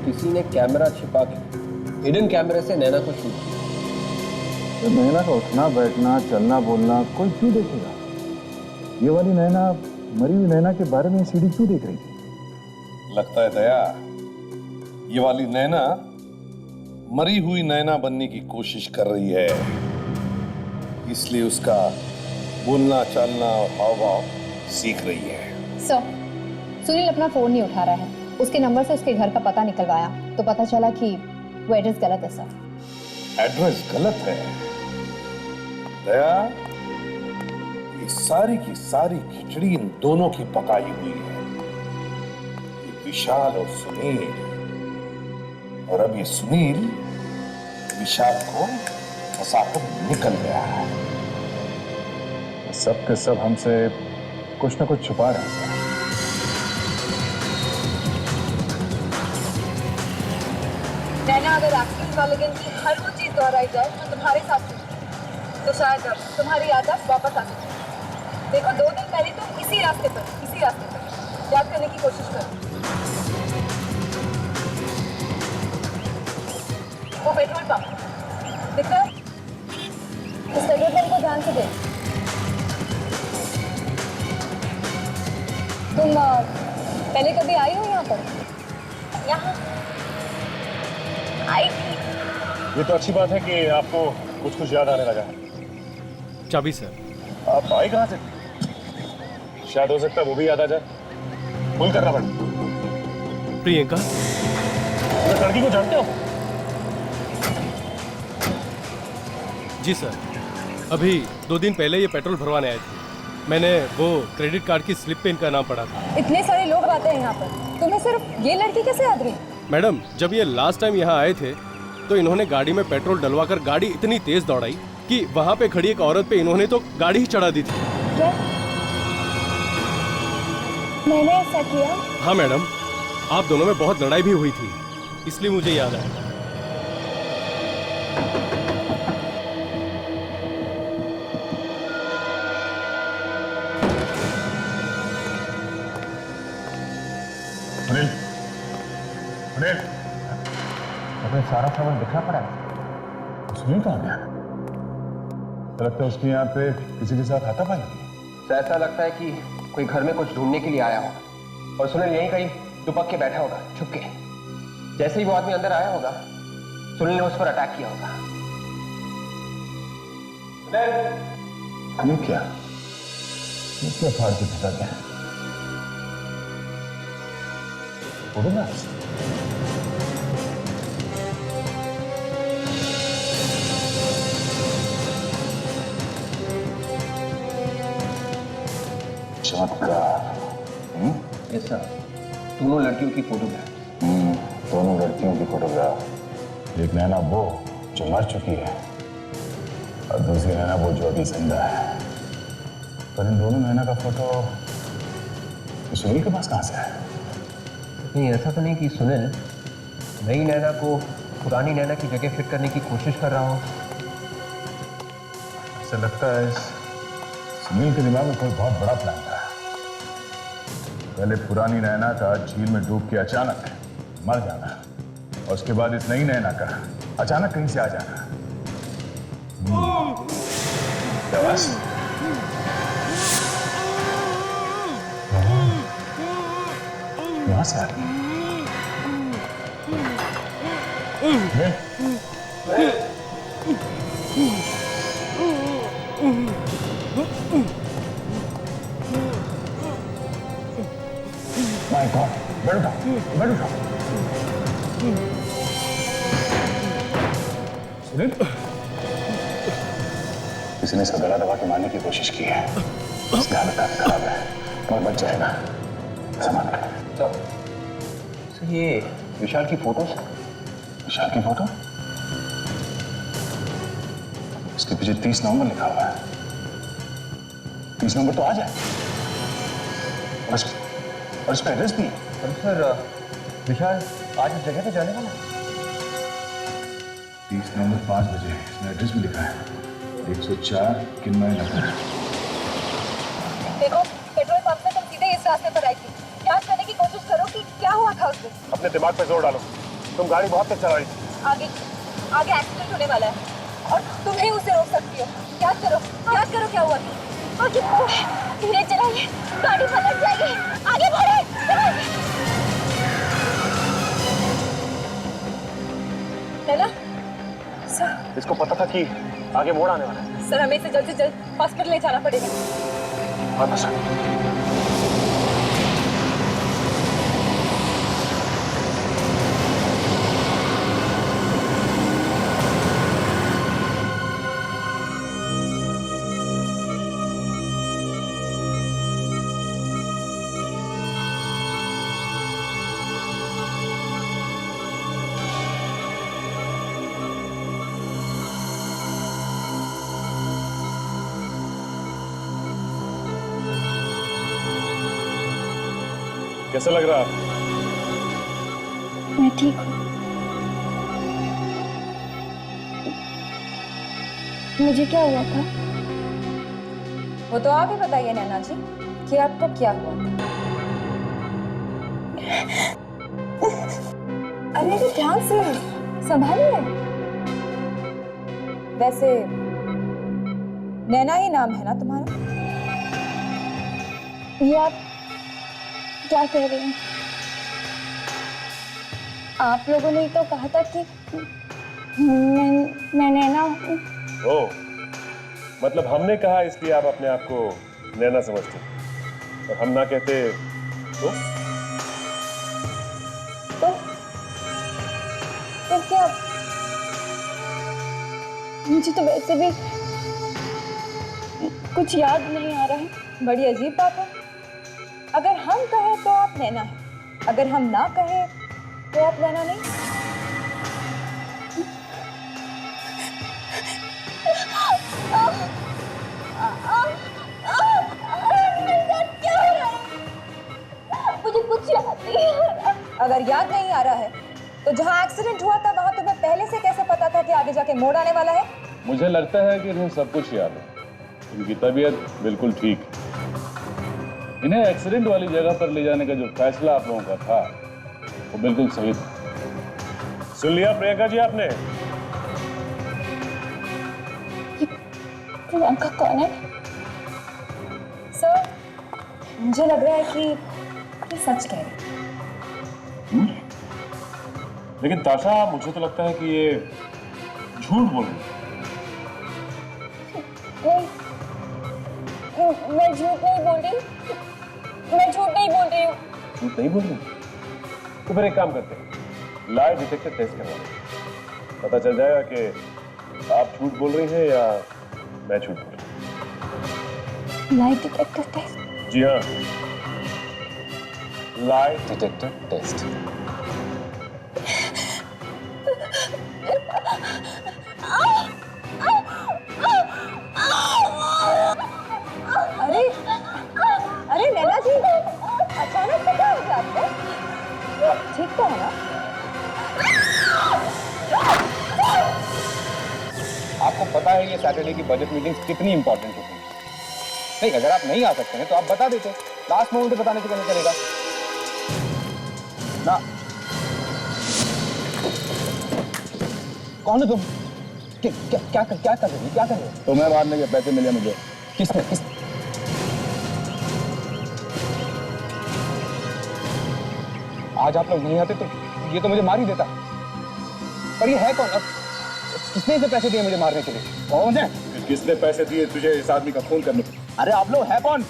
किसी ने कैमरा छिपा के हिडन कैमरे से नैना को शूट किया। तो नैना का उठना बैठना चलना बोलना कोई क्यों देखेगा? ये वाली नैना मरी हुई नैना के बारे में सीडी क्यों देख रही थी? लगता है दया, ये वाली नैना मरी हुई नैना बनने की कोशिश कर रही है, इसलिए उसका बोलना चालना और हाव भाव सीख रही है। सर, सुनील अपना फोन नहीं उठा रहा है। उसके नंबर से उसके घर का पता निकलवाया तो पता चला कि वो एड्रेस गलत है सर। एड्रेस गलत है? दया, ये सारी की सारी खिचड़ी इन दोनों की पकाई हुई है, ये विशाल और सुनील। और अब ये सुनील विशाल को फंसाकर निकल गया है। सब के सब हमसे कुछ ना कुछ छुपा रहे हैं सर। नैना, अगर एक्टिंग वाले दिन की हर वो चीज दोहराई जाए तो तुम्हारे साथ तो शायद अब तुम्हारी याददाश्त वापस आ सकती। देखो, 2 दिन पहले तुम इसी रास्ते पर याद करने की कोशिश करो। वो पेट्रोल पंप दिख रहा है? इस पेट्रोल पंप को ध्यान से देख। तुम पहले कभी आई हो यहाँ पर? यहाँ आई थी। ये तो अच्छी बात है कि आपको कुछ कुछ याद आने लगा है। चाबी सर। आप आए कहाँ से? शायद हो सकता है वो भी याद आ जाए। भूल करना पड़े। प्रियंका, उस लड़की को जानते हो? जी सर, अभी 2 दिन पहले ये पेट्रोल भरवाने आए थे। मैंने वो क्रेडिट कार्ड की स्लिप पे इनका नाम पढ़ा था। इतने सारे लोग आते हैं यहाँ पर, तुम्हें सिर्फ ये लड़की कैसे याद रही? मैडम, जब ये लास्ट टाइम यहाँ आए थे तो इन्होंने गाड़ी में पेट्रोल डलवाकर गाड़ी इतनी तेज दौड़ाई कि वहाँ पे खड़ी एक औरत पे इन्होंने तो गाड़ी ही चढ़ा दी थी। क्या मैंने ऐसा किया? हाँ मैडम, आप दोनों में बहुत लड़ाई भी हुई थी, इसलिए मुझे याद आया। सुनील, सुनील, अपने सारा सामान दिखा पड़ा है। सुनील कहाँ गया? लगता है उसके यहाँ पे किसी के साथ हाथापाई हुई। ऐसा लगता है कि कोई घर में कुछ ढूंढने के लिए आया होगा और सुनील यहीं कहीं दुपक के बैठा होगा छुप के। जैसे ही वो आदमी अंदर आया होगा, सुनील ने उस पर अटैक किया होगा। ये क्या फाड़ के फेंका गया? फोटोग्राफ्स? चमत्कार। ऐसा दोनों लड़कियों की फोटोग्राफ। दोनों लड़कियों की फोटोग्राफ। एक नैना वो जो मर चुकी है और दूसरी नैना वो जो अभी जिंदा है। पर इन दोनों नैना का फोटो सुनील के पास कहाँ से है? नहीं, ऐसा तो नहीं कि सुनील नई नैना को पुरानी नैना की जगह फिट करने की कोशिश कर रहा हो। ऐसा लगता है सुनील के दिमाग में कोई बहुत बड़ा प्लान था। पहले पुरानी नैना का झील में डूब के अचानक मर जाना और उसके बाद इस नई नैना का अचानक कहीं से आ जाना। यहाँ से आ रही माय गॉड, बैठ उठा। सुनील, किसी ने इसका गला दबा के मारने की कोशिश की है। इसकी हालत काफी खराब है और बच जाएगा। संभाल कर। तो ये विशाल की फोटो? विशाल की फोटो? इसके पीछे 30 नवंबर लिखा हुआ है। 30 नवंबर तो आज है और इस पर एड्रेस भी है। सर विशाल आज इस जगह पे जाने वाला है? 30 नवंबर 5 बजे इसमें एड्रेस भी लिखा है 104 किन्मय नगर। देखो पेट्रोल पंप से तुम सीधे इस रास्ते पर आई थी। जांच करने की कोशिश करो कि क्या हुआ था उस दिन। अपने दिमाग पे जोर डालो, तुम गाड़ी बहुत तेज चला रही थी। आगे आगे एक्सीडेंट होने वाला है और तुम ही उसे रोक सकती हो। याद करो क्या हुआ था। आगे बढ़ो, धीरे चलाइए, गाड़ी पलट जाएगी। आगे बढ़े। नैना सर, इसको पता था कि आगे मोड़ आने वाला है। सर हमें इसे जल्द से जल्द हॉस्पिटल ले जाना पड़ेगा। हाँ सर। कैसा लग रहा है? मैं ठीक हूँ। मुझे क्या हुआ था? वो तो आप ही बताइए नैना जी कि आपको क्या हुआ था। अरे ध्यान से संभालिए। वैसे नैना ही नाम है ना तुम्हारा? ये आप क्या कह रहे हैं? आप लोगों ने तो कहा था कि मैं नैना हूँ। ओ, मतलब हमने कहा इसलिए आप अपने आप को नैना समझते और हम ना कहते तो क्या? मुझे तो वैसे भी कुछ याद नहीं आ रहा है। बड़ी अजीब बात है। अगर हम कहें तो आप नैना हैं, अगर हम ना कहें तो आप नैना नहीं। मुझे कुछ याद नहीं आ रहा। अगर याद नहीं आ रहा है तो जहां एक्सीडेंट हुआ था वहां तुम्हें पहले से कैसे पता था कि आगे जाके मोड़ आने वाला है? मुझे लगता है कि इन्हें सब कुछ याद है। इनकी तबीयत बिल्कुल ठीक है। इन्हें एक्सीडेंट वाली जगह पर ले जाने का जो फैसला आप लोगों का था वो बिल्कुल सही था। सुन लिया प्रियंका जी आपने? प्रियंका कौन है? सर मुझे लग रहा है कि ये सच कह रही है। लेकिन ताशा मुझे तो लगता है कि ये झूठ बोल रही है। मैं झूठ नहीं बोल रही हूँ। मैं झूठ नहीं बोल रही हूँ। झूठ नहीं बोल रही? तो फिर एक काम करते हैं, लाइव डिटेक्टर टेस्ट करवा लें। पता चल जाएगा कि आप झूठ बोल रही हैं या मैं झूठ बोल रही हूँ। Live detector test? जी हाँ, लाइव डिटेक्टर टेस्ट। अरे अरे नैना जी, अचानक से क्या हो गया आपको? ठीक तो है ना? आपको पता है ये सैटरडे की बजट मीटिंग्स कितनी इंपॉर्टेंट होती हैं। नहीं, अगर आप नहीं आ सकते हैं तो आप बता देते। लास्ट मोमेंट पे बताने से क्या चलेगा ना? कौन है तुम? क्या कर रहे हो? तुम्हें मारने के पैसे मिले मुझे। किसने? आज आप लोग नहीं आते तो ये तो मुझे मार ही देता। पर ये है कौन? अब किसने इसे पैसे दिए मुझे मारने के लिए? कौन है? किसने पैसे दिए तुझे इस आदमी का खून करने? अरे आप लोग है कौन?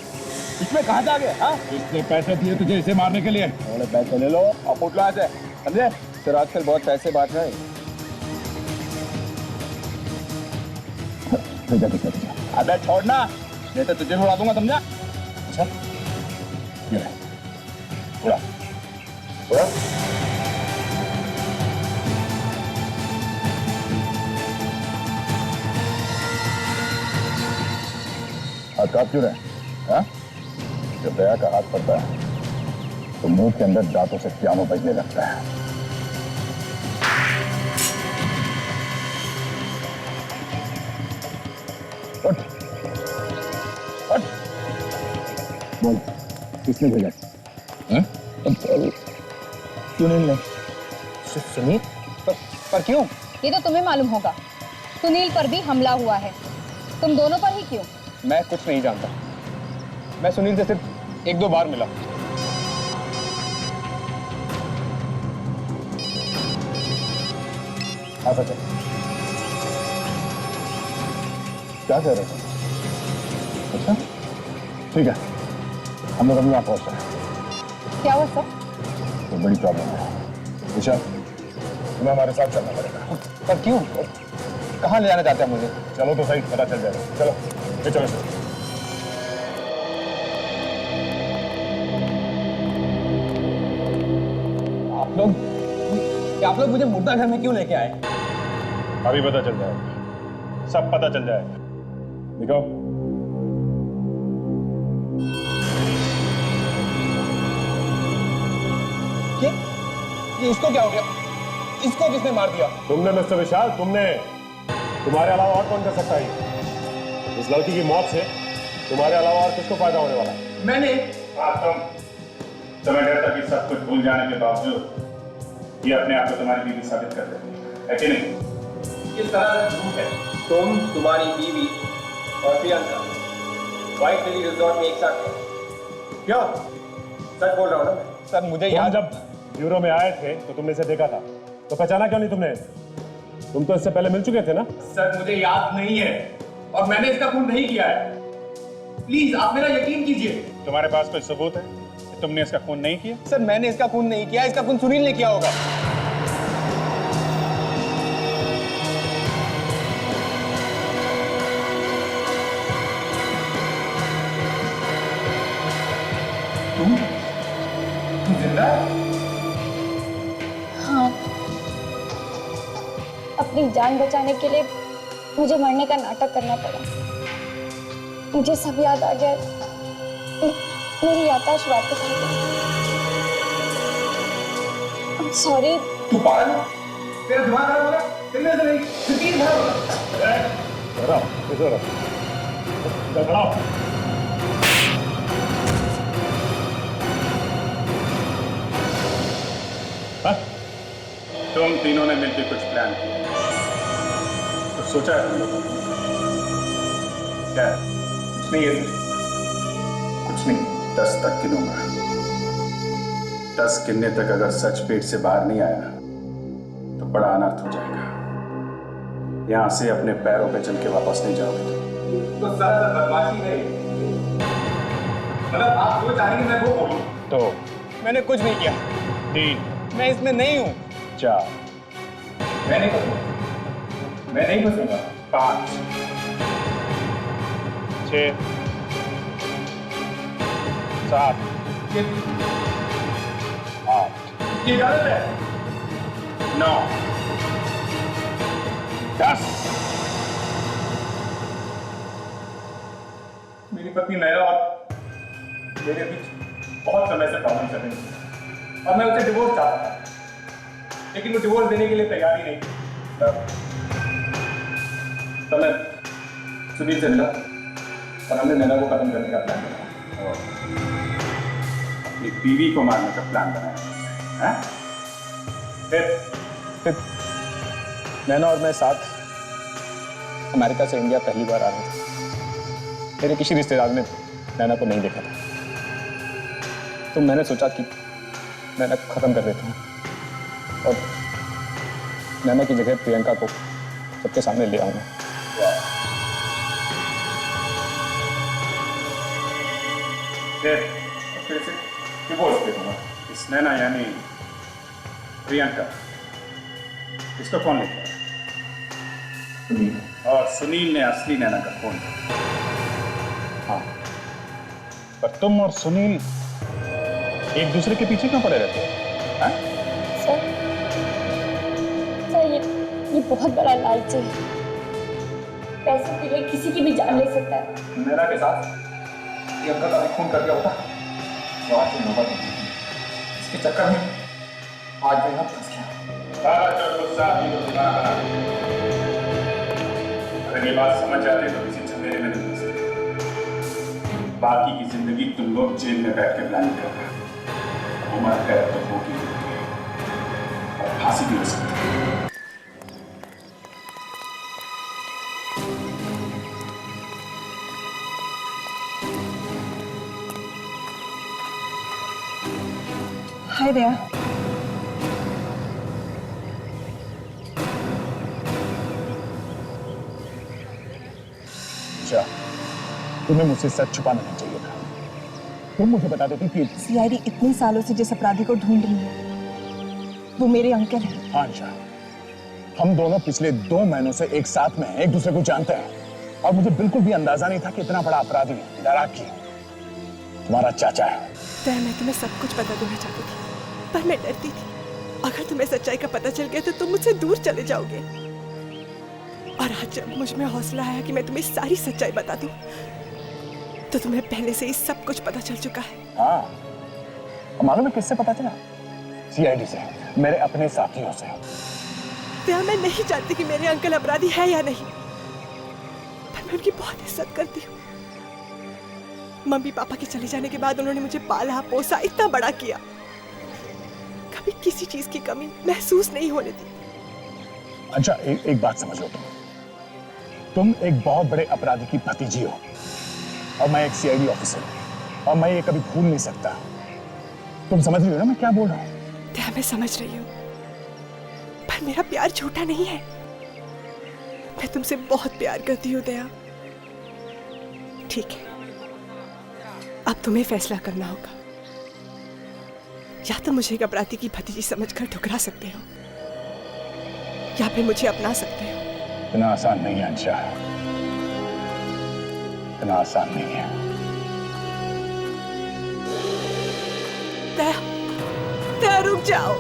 इसमें कहाँ जा गए? हाँ, किसने पैसे दिए तुझे इसे मारने के लिए? थोड़े पैसे ले लो और फुट लो ऐसे, समझे? फिर आजकल बहुत पैसे बात है। अबे छोड़ना, नहीं तो तुझे उड़ा दूंगा, समझा? अच्छा, ये ले, उड़ा, उड़ा। हाथ कांप क्यों रहे? हाँ? जब दया का हाथ पड़ता है तो तो मुंह के अंदर दांतों से पियानो बजने लगता है। उठ, उठ। बोल, किसने भेजा? सुनील ने। सुनील? पर क्यों? ये तो तुम्हें मालूम होगा। सुनील पर भी हमला हुआ है, तुम दोनों पर ही क्यों? मैं कुछ नहीं जानता। मैं सुनील से सिर्फ 1-2 बार मिला। हाँ सच है। क्या कह रहे थे? अच्छा ठीक है, हम लोग अभी वहां पहुंच रहे हैं। क्या हुआ सर? तो बड़ी प्रॉब्लम है ईशा, तुम्हें हमारे साथ चलना पड़ेगा। पर क्यों? कहाँ ले जाना चाहते हैं मुझे? चलो तो सही, पता चल जाएगा। चलो ये चलो सर। आप लोग मुझे मुर्दा घर में क्यों लेके आए? अभी पता चल जाएगा, सब पता चल जाएगा। देखो ये इसको क्या हो गया? इसको किसने मार दिया? तुमने मिस्टर विशाल, तुमने। तुम्हारे अलावा और कौन कर सकता है? इस लड़की की मौत से तुम्हारे अलावा और किसको फायदा होने वाला है? मैंने। तुम्हें डर था कि सब कुछ भूल जाने के बावजूद ये अपने आप को तुम्हारी बीवी साबित कर देती है कि नहीं? किस तरह से झूठ है? तुम, तुम्हारी बीवी और प्रियंका व्हाइट लिली रिजॉर्ट में एक साथ थे। क्यों? सच बोल रहा हूँ ना? सर मुझे याद। जब ब्यूरो में आए थे तो तुमने इसे देखा था, तो पहचाना क्यों नहीं तुमने? तुम तो इससे पहले मिल चुके थे ना? सर मुझे याद नहीं है और मैंने इसका खून नहीं किया है। प्लीज आप मेरा यकीन कीजिए। तुम्हारे पास कोई सबूत है कि तुमने इसका खून नहीं किया? सर मैंने इसका खून नहीं किया, इसका खून सुनील ने किया होगा। तुम जिंदा है? हाँ, अपनी जान बचाने के लिए मुझे मरने का नाटक करना पड़ा। मुझे सब याद आ गया, मेरी याददाश्त वापस आ गई। I'm sorry। तू पागल है? तेरा दिमाग खराब हो गया? तेरे से नहीं, यकीन खराब हो गया। डराओ, किसको डराओ? तुम तीनों ने मिलकर कुछ प्लान किया, तो सोचा है तुम लोगों ने? क्या है? कुछ नहीं है, कुछ नहीं। 10 तक गिनूंगा। 10 गिनने तक अगर सच पेट से बाहर नहीं आया तो बड़ा अनर्थ हो जाएगा। यहां से अपने पैरों पे चल के वापस नहीं जाओगे। तो सर बदमाशी नहीं, मतलब आप जो चाहेंगे मैं वो बोलूं। तो मैंने कुछ नहीं किया। 3, मैं इसमें नहीं हूं। 4, मैं नहीं फंसूंगा। मैं नहीं फंसूंगा। 5, 6, 7, 8, ये गलत है। 9, 10। मेरी पत्नी नैना और मेरे बीच बहुत समय से प्रॉब्लम चल रही थी और मैं उसे डिवोर्स चाहता था, लेकिन वो डिवोर्स देने के लिए तैयार ही नहीं थी। तब मैं सुनील से मिला और हमने नैना को खत्म करने का प्लान बनाया। अपनी बीवी को मारने का प्लान बनाया है? फिर नैना और मैं साथ अमेरिका से इंडिया पहली बार आ रहे थे। मेरे किसी रिश्तेदार ने नैना को नहीं देखा था, तो मैंने सोचा कि नैना को खत्म कर देता हूँ और नैना की जगह प्रियंका को सबके सामने ले आऊंगा। फिर से डिवोर्स दे दूंगा। इस नैना यानी प्रियंका, इसको कौन लेता है? सुनील। और सुनील ने असली नैना का खून किया। हाँ, पर तुम और सुनील एक दूसरे के पीछे क्यों पड़े रहते हो? हाँ? सर ये बहुत बड़ा लालच है। पैसे के लिए किसी की भी जान ले सकता है। नैना के साथ प्रियंका का भी खून कर दिया होता तो आज नौबत नहीं। इसके चक्कर में आज मैं यहाँ फंस गया। अगर ये बात समझ जाते तो किसी झमेले में नहीं फंसते। बाकी की जिंदगी तुम लोग जेल में बैठ के प्लान कर रहे हो। उम्र कैद तो होगी और फांसी भी हो सकती है। हाय दया। अच्छा, तुम्हें मुझसे सच छुपाना नहीं चाहिए था। तुम मुझे बता देती कि सीआईडी इतने सालों से जिस अपराधी को ढूंढ रही है वो मेरे अंकल हैं। हाँ निशा, हम दोनों पिछले 2 महीनों से एक साथ में हैं, एक दूसरे को जानते हैं और मुझे बिल्कुल भी अंदाजा नहीं था कि इतना बड़ा अपराधी डराकी तुम्हारा चाचा है। दया, मैं तुम्हें सब कुछ बता देना चाहती थी पर मैं डरती थी अगर तुम्हें सच्चाई का पता चल गया तो तुम मुझसे दूर चले जाओगे। और आज जब मुझ में हौसला आया कि मैं तुम्हें सारी सच्चाई बता दूं तो तुम्हें पहले से ही सब कुछ पता चल चुका है। हाँ, मालूम है किससे पता चला? सीआईडी से, मेरे अपने साथियों से। दया, मैं नहीं जानती कि मेरे अंकल अपराधी है या नहीं पर मैं उनकी बहुत इज्जत करती हूँ। मम्मी पापा के चले जाने के बाद उन्होंने मुझे पाला पोसा, इतना बड़ा किया, कभी किसी चीज की कमी महसूस नहीं होने दी। अच्छा, एक बात समझ लो, तुम एक बहुत बड़े अपराधी की भतीजी हो और मैं एक सीआईडी ऑफिसर हूं और मैं ये कभी भूल नहीं सकता। तुम समझ रही हो ना मैं क्या बोल रहा हूँ? दया, मैं समझ रही हूँ पर मेरा प्यार झूठा नहीं है। मैं तुमसे बहुत प्यार करती हूँ दया। ठीक है, अब तुम्हें फैसला करना होगा। या तो मुझे एक अपराधी की भतीजी समझकर ठुकरा सकते हो या फिर मुझे अपना सकते हो। इतना आसान नहीं है अंशा, इतना आसान नहीं है। दया, दया रुक जाओ।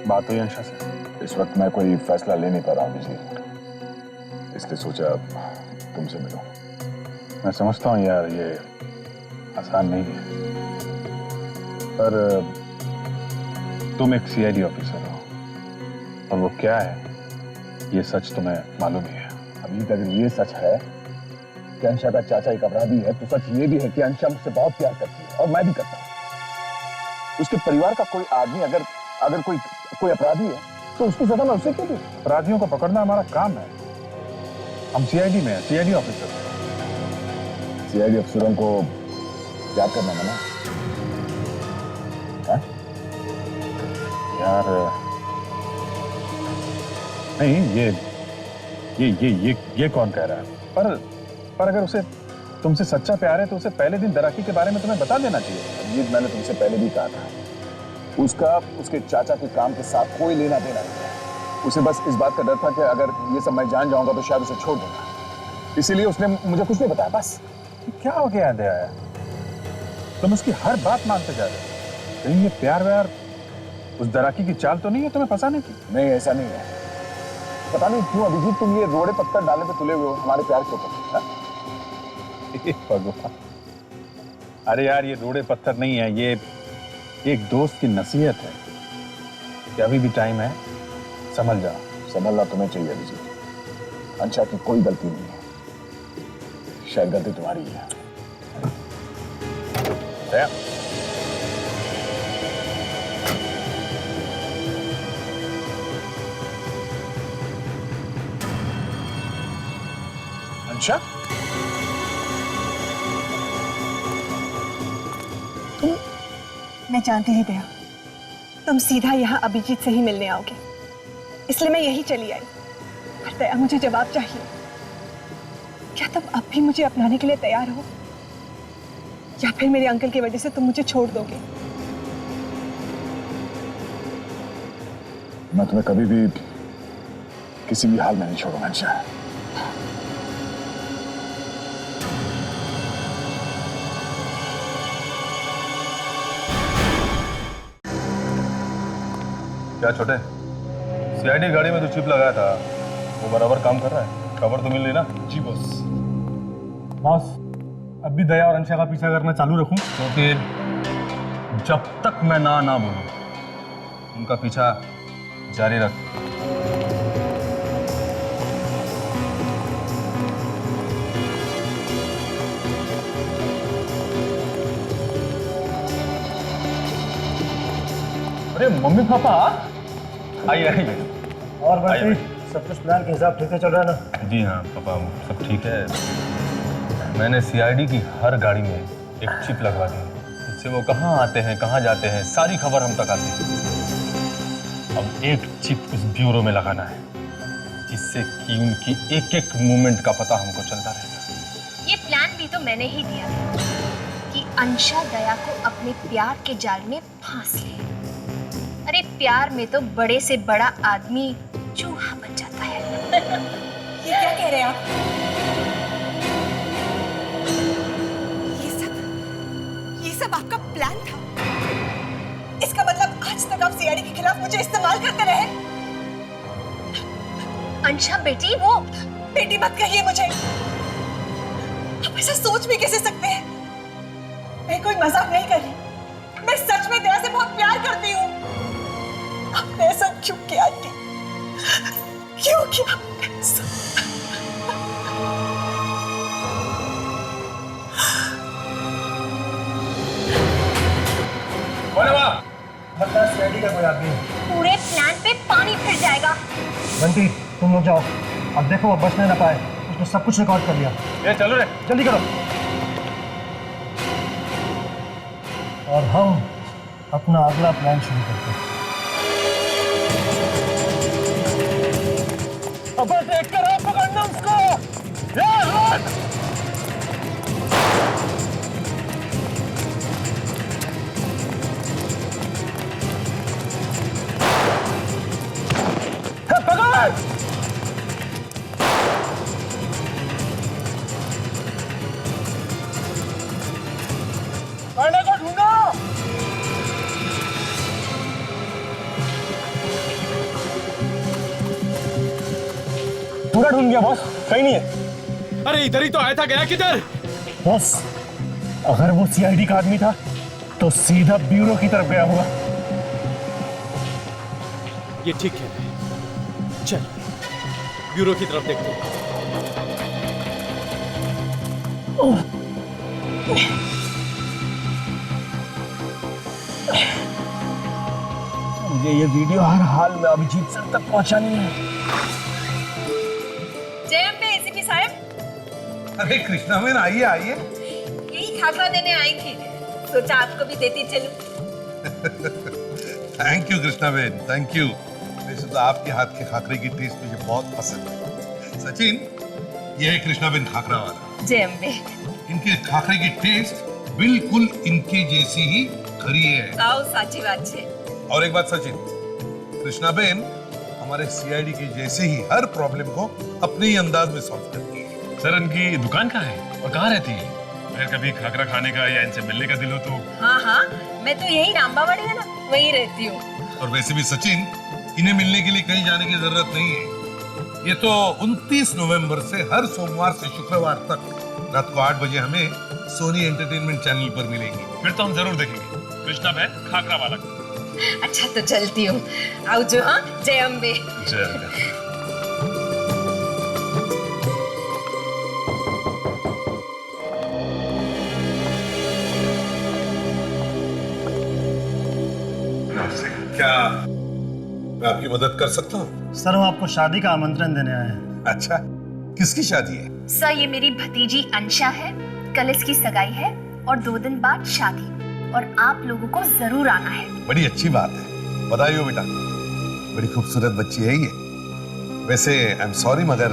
बात हुई अंशा से। इस वक्त मैं कोई फैसला ले नहीं पा रहा हूँ जी, इसलिए सोचा तुमसे मिलूं। मैं समझता हूँ यार ये आसान नहीं है पर तुम एक सीआईडी ऑफिसर हो और वो क्या है ये सच तुम्हें मालूम ही है। अभी अगर ये सच है कि अंशा का चाचा एक अपराधी है तो सच ये भी है कि अंशा मुझसे बहुत प्यार करती है और मैं भी करता हूँ। उसके परिवार का कोई आदमी अगर कोई अपराधी है तो उसकी सजा मैं उसे क्यों दूं? अपराधियों को पकड़ना हमारा काम है। हम सीआईडी में हैं, सीआईडी ऑफिसर। सीआईडी अफसरों को याद करना मना है? यार नहीं, ये कौन कह रहा है? पर अगर उसे तुमसे सच्चा प्यार है तो उसे पहले दिन दराकी के बारे में तुम्हें बता देना चाहिए। ये मैंने तुमसे पहले भी कहा था, उसका उसके चाचा के काम के साथ कोई लेना देना नहीं है। उसे बस इस बात का डर था कि अगर ये सब मैं जान जाऊंगा तो शायद उसे छोड़ दूंगा, इसीलिए उसने मुझे कुछ नहीं बताया। बस क्या हो गया दया, तुम उसकी हर बात मानते जा रहे हो। कहीं ये प्यार व्यार उस दराकी की चाल तो नहीं है तुम्हें फंसाने की? नहीं, ऐसा नहीं है। पता नहीं क्यों अभिजीत तुम ये रोड़े पत्थर डालने पे तुले हुए हो हमारे प्यार के ऊपर। भगवान, अरे यार ये रोड़े पत्थर नहीं है, ये एक दोस्त की नसीहत है कि अभी भी टाइम है, संभल जाओ। संभलना तुम्हें चाहिए अभिजीत, अंशा की कोई गलती नहीं है, शायद गलती तुम्हारी है। दया, अंशा मैं जानती थी दया तुम सीधा यहाँ अभिजीत से ही मिलने आओगे, इसलिए मैं यही चली आई। पर दया, मुझे जवाब चाहिए। क्या तुम अब भी मुझे अपनाने के लिए तैयार हो या फिर मेरे अंकल की वजह से तुम मुझे छोड़ दोगे? मैं तुम्हें कभी भी किसी भी हाल में नहीं छोड़ूंगा अंशा। क्या छोटे, सीआईडी गाड़ी में जो चिप लगाया था वो बराबर काम कर रहा है? खबर तो मिल रही ना? जी बॉस। बॉस, अब भी दया और अंशा का पीछा करना चालू रखूं? क्योंकि जब तक मैं ना बोलूं उनका पीछा जारी रख। अरे मम्मी पापा, आइए आइए। और बंटी, सब कुछ प्लान के हिसाब ठीक से चल रहा है ना? जी हाँ पापा, सब ठीक है। मैंने सीआईडी की हर गाड़ी में एक चिप लगवा दी है, जिससे वो कहाँ आते हैं कहाँ जाते हैं सारी खबर हम तक आती है। अब एक चिप उस ब्यूरो में लगाना है जिससे कि उनकी एक एक मूवमेंट का पता हमको चलता रहेगा। ये प्लान भी तो मैंने ही दिया था कि अंशा दया को अपने प्यार के जाल में फांस ले। अरे प्यार में तो बड़े से बड़ा आदमी चूहा बन जाता है। ये क्या कह रहे हैं आप? ये सब आपका प्लान था? इसका मतलब आज तक आप सीआईडी के खिलाफ मुझे इस्तेमाल करते रहे? अंशा बेटी, वो बेटी मत कहिए मुझे। आप ऐसा सोच भी कैसे सकते हैं? मैं कोई मजाक नहीं कर रही, मैं सच में दया से बहुत प्यार करती हूँ। आपने ऐसा क्यों किया आंटी? क्यों किया? मतलब सीआईडी का कोई आदमी? पूरे प्लान पे पानी फिर जाएगा। बंटी, तुम लोग जाओ, अब देखो वो बचने ना पाए। उसने सब कुछ रिकॉर्ड कर लिया। ये चलो रे, जल्दी करो। और हम अपना अगला प्लान शुरू करते हैं। अबे देख कर आप पकड़ना उसको। पकड़! पकड़ने को ढूंढो। पूरा ढूंढ गया बॉस, कहीं नहीं है। अरे इधर ही तो आया था, गया किधर? बॉस, अगर वो सीआईडी का आदमी था तो सीधा ब्यूरो की तरफ गया होगा। ये ठीक है, चल ब्यूरो की तरफ देखते हैं। मुझे ये वीडियो हर हाल में अभिजीत सर तक पहुंचानी है। जय अम्बे एसीपी साहब। अरे कृष्णा बेन, आइए आइए। यही खाखरा देने आई थी, सोचा आपको भी देती चलूं। Thank you Krishna Ben, thank you. वैसे तो आपके हाथ के खाकरे की टेस्ट मुझे बहुत पसंद है। सचिन, ये है कृष्णा बेन खाकरा वाला। जय अम्बे। इनके खाकरे की टेस्ट बिल्कुल इनके जैसी ही खरी है। आओ, साची बात है। और एक बात सचिन, कृष्णा बेन हमारे सीआईडी के जैसे ही हर प्रॉब्लम को अपने ही अंदाज में सॉल्व करती है। सर इनकी दुकान कहाँ है और कहाँ रहती है? अगर कभी खाकरा खाने का या इनसे मिलने का दिल हो तो। हाँ हाँ, मैं तो यही रामबावाड़ी है ना, वही रहती हूँ। और वैसे भी सचिन, इन्हें मिलने के लिए कहीं जाने की जरूरत नहीं है। ये तो 29 नवंबर से हर सोमवार से शुक्रवार तक रात को 8 बजे हमें सोनी एंटरटेनमेंट चैनल पर मिलेंगी। फिर तो हम जरूर देखेंगे कृष्णा बहन खाकरा वाला। अच्छा तो चलती हूँ, आओ जो। हाँ, जय अम्बे। जय अम्बे। क्या मैं आपकी मदद कर सकता हूँ? सर, हम आपको शादी का आमंत्रण देने आए हैं। अच्छा, किसकी शादी है? सर, ये मेरी भतीजी अंशा है, कल इसकी सगाई है और 2 दिन बाद शादी, और आप लोगों को जरूर आना है। बड़ी अच्छी बात है, बधाई हो बेटा। बड़ी खूबसूरत बच्ची है ये। वैसे आई एम सॉरी, मगर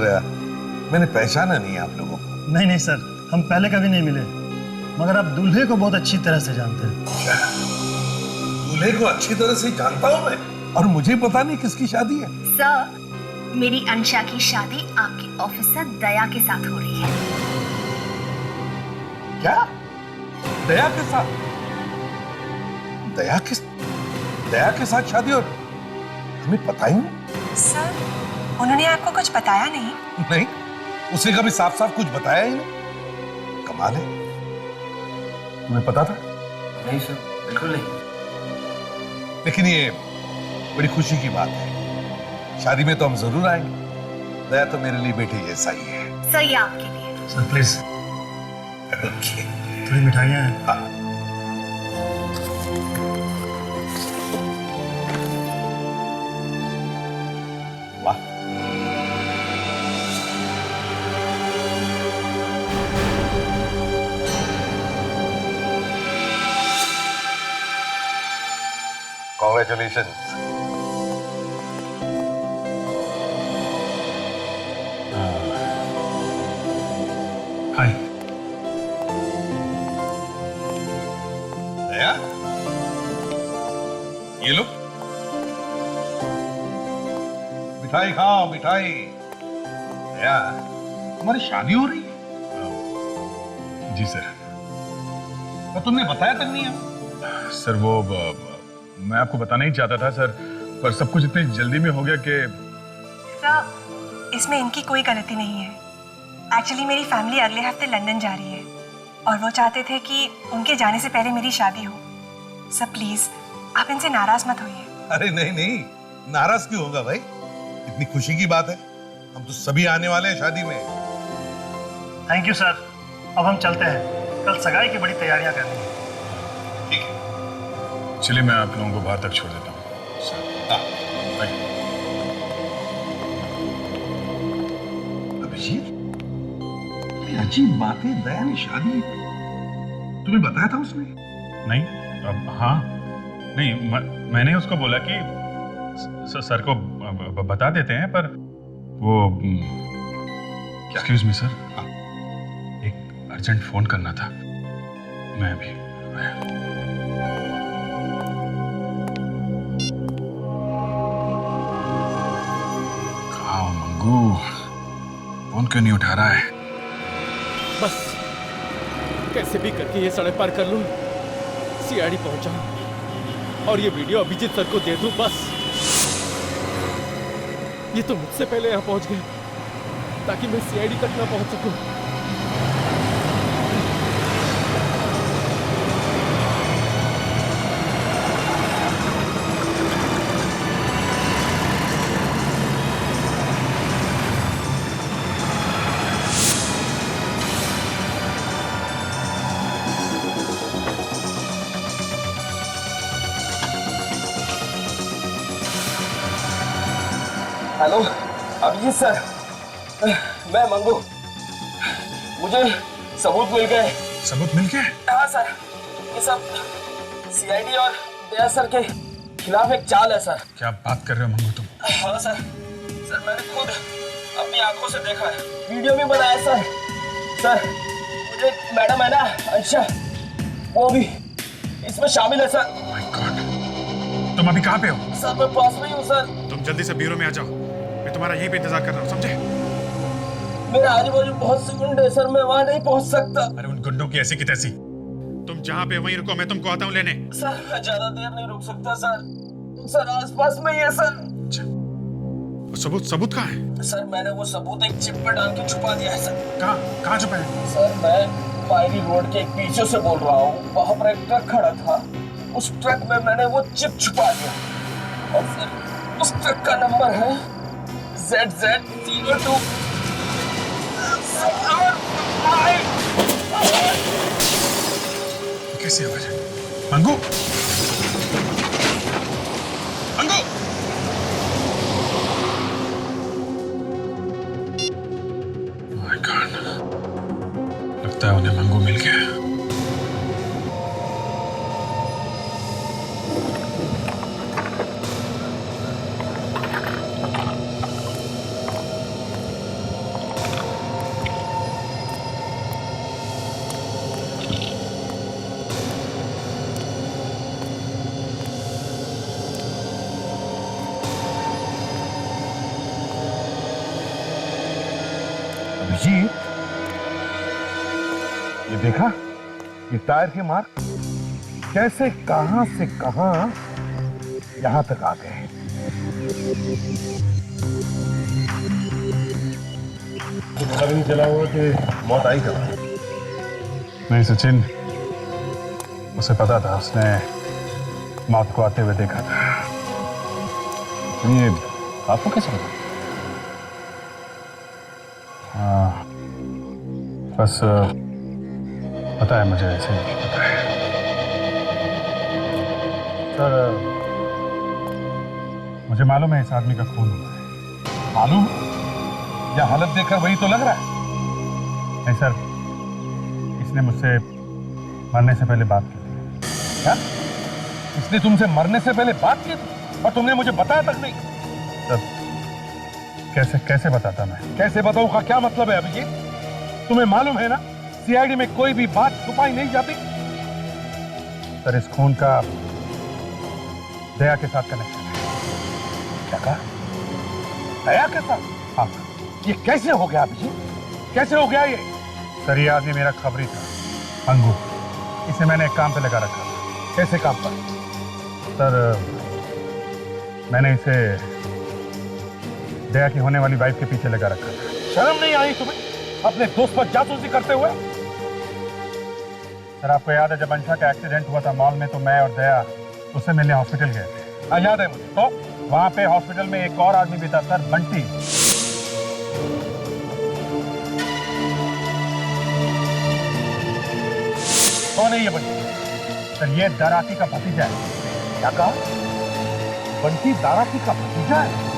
मैंने पहचाना नहीं आप लोगों को। नहीं नहीं सर, हम पहले कभी नहीं मिले, मगर आप दूल्हे को बहुत अच्छी तरह से जानते हैं। दूल्हे को अच्छी तरह से जानता हूँ मैं, और मुझे पता नहीं किसकी शादी है। सर, मेरी अंशा की शादी आपके ऑफिसर दया के साथ हो रही है। क्या? दया के साथ? दया के साथ शादी? और तुम्हें पता ही नहीं? सर उन्होंने आपको कुछ बताया नहीं? नहीं, उसने कभी साफ साफ कुछ बताया ही नहीं। कमाल है, तुम्हें पता था? नहीं सर, बिल्कुल नहीं। लेकिन ये बड़ी खुशी की बात है, शादी में तो हम जरूर आएंगे। दया तो मेरे लिए बेटी जैसा ही है। सर ये आपके लिए। सर प्लीज थोड़ी मिठाइयाँ हैं। हाँ। वाह, कॉन्ग्रेचुलेशंस। हाय। दया, ये लो मिठाई खाओ, मिठाई। दया, तुम्हारी शादी हो रही है? जी सर। तो तुमने बताया तक नहीं है? सर वो मैं आपको बताना ही चाहता था सर, पर सब कुछ इतनी जल्दी में हो गया कि सर इसमें इनकी कोई गलती नहीं है। एक्चुअली मेरी फैमिली अगले हफ्ते लंदन जा रही है और वो चाहते थे कि उनके जाने से पहले मेरी शादी हो। सर प्लीज आप इनसे नाराज मत होइए। अरे नहीं नहीं, नाराज क्यों होगा भाई? इतनी खुशी की बात है, हम तो सभी आने वाले हैं शादी में। Thank you sir. अब हम चलते हैं, कल सगाई की बड़ी तैयारियां करनी है। ठीक है, चलिए मैं आप लोगों को बाहर तक छोड़ देता हूँ। अभिजीत, अजीब बात है, दया ने शादी तुम्हें बताया था उसने? नहीं, अब हाँ नहीं, मैंने उसको बोला कि सर को बता देते हैं, पर वो एक्सक्यूज मी सर, एक अर्जेंट फोन करना था। मैं अभी कहाँ मंगू, फोन क्यों नहीं उठा रहा है? बस कैसे भी करके ये सड़क पार कर लूं, सीआईडी पहुंचाऊं और ये वीडियो अभिजीत सर को दे दूं। बस ये तो मुझसे पहले यहां पहुंच गए ताकि मैं सीआईडी तक ना पहुंच सकूं। हेलो अभिजीत सर, मैं मंगू। मुझे सबूत मिल गए। सबूत मिल गए? हाँ सर, ये सब सीआईडी और दया सर के खिलाफ एक चाल है सर। क्या बात कर रहे हो मंगू तुम? हाँ सर, सर मैंने खुद अपनी आंखों से देखा है, वीडियो भी बनाया सर। सर मुझे मैडम है ना अच्छा, वो भी इसमें शामिल है सर। माय गॉड, तुम अभी कहाँ पे हो? सर मैं पास में ही हूँ सर। तुम जल्दी से ब्यूरो में आ जाओ, मैं तुम्हारा यहीं पे इंतजार कर रहा हूँ, समझे? मेरा आजू बाजू बहुत से गुंडे हैं सर, मैं वहाँ नहीं पहुँच सकता। अरे उन गुंडों की ऐसी की तैसी। तुम जहाँ पे वहीं रुको, मैं तुमको आता हूँ लेने। सर मैं ज्यादा देर नहीं रुक सकता सर, सर आसपास में ही है सर। सबूत कहाँ है? सर मैंने वो सबूत एक चिप पर डाल के छुपा दिया है सर। कहाँ छुपा है? सर मैं पायरी रोड के एक पीछे से बोल रहा हूँ, वहाँ पर एक ट्रक खड़ा था, उस ट्रक में मैंने वो चिप छुपा दिया और फिर उस ट्रक का नंबर है ZZ02। कैसे आवाज है? मंगू, मंगू! माय गॉड, लगता है उन्हें मंगू मिल गया। अभिजीत, ये देखा, ये टायर के मार्क कैसे कहां से कहां यहां तक आ गए। तो पता भी नहीं चला हुआ कि मौत आई कब। नहीं सचिन, उसे पता था, उसने मौत को आते हुए देखा था। ये आपको कैसे पता? हाँ, बस पता है मुझे, ऐसे ही पता है। सर, मुझे मालूम है इस आदमी का खून हुआ है। मालूम? या हालत देखकर वही तो लग रहा है। नहीं सर, इसने मुझसे मरने से पहले बात की थी। क्या? इसने तुमसे मरने से पहले बात की थी और तुमने मुझे बताया तक नहीं? सर, कैसे बताता मैं? कैसे बताऊं का क्या मतलब है अभिजीत? तुम्हें मालूम है ना, सीआईडी में कोई भी बात छुपाई नहीं जाती। सर, इस खून का दया के साथ कनेक्शन है। क्या कहा? दया के साथ? हाँ। ये कैसे हो गया अभिजीत? कैसे हो गया ये? सर, ये आदमी मेरा खबरी था, अंगू। इसे मैंने एक काम पे लगा रखा था। कैसे काम पर? सर, मैंने इसे दया की होने वाली वाइफ के पीछे लगा रखा था। शर्म नहीं आई तुम्हें अपने दोस्त पर जासूसी करते हुए? सर, आपको याद है जब अंशा का एक्सीडेंट हुआ था मॉल में, तो मैं और दया उससे मिलने हॉस्पिटल गए थे। हाँ, याद है मुझे। तो वहां पे हॉस्पिटल में एक और आदमी भी था सर, बंटी। कौन है ये बंटी? सर, ये दाराकी का भतीजा है। क्या कहा? बंटी दाराकी का भतीजा है?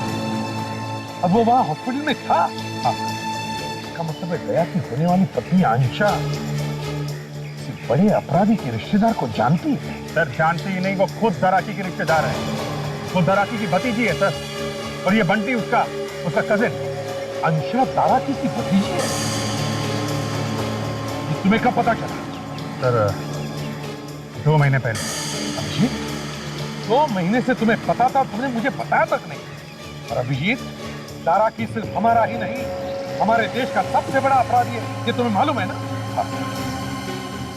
अब वो वहां हॉस्पिटल में था? हाँ। इसका मतलब है दया की होने वाली पत्नी अंशा किसी बड़े अपराधी के रिश्तेदार को जानती है। सर, जानती ही नहीं, वो खुद दाराकी के रिश्तेदार है। वो दाराकी की भतीजी है सर, और ये बंटी उसका कजिन। अंशा दाराकी की भतीजी है? ये तुम्हें कब पता चला? सर, 2 महीने पहले। अभिजीत, 2 महीने से तुम्हें पता था, तुमने मुझे बताया तक नहीं। और अभिजीत, दाराकी सिर्फ हमारा ही नहीं, हमारे देश का सबसे बड़ा अपराधी है, ये तुम्हें मालूम है ना?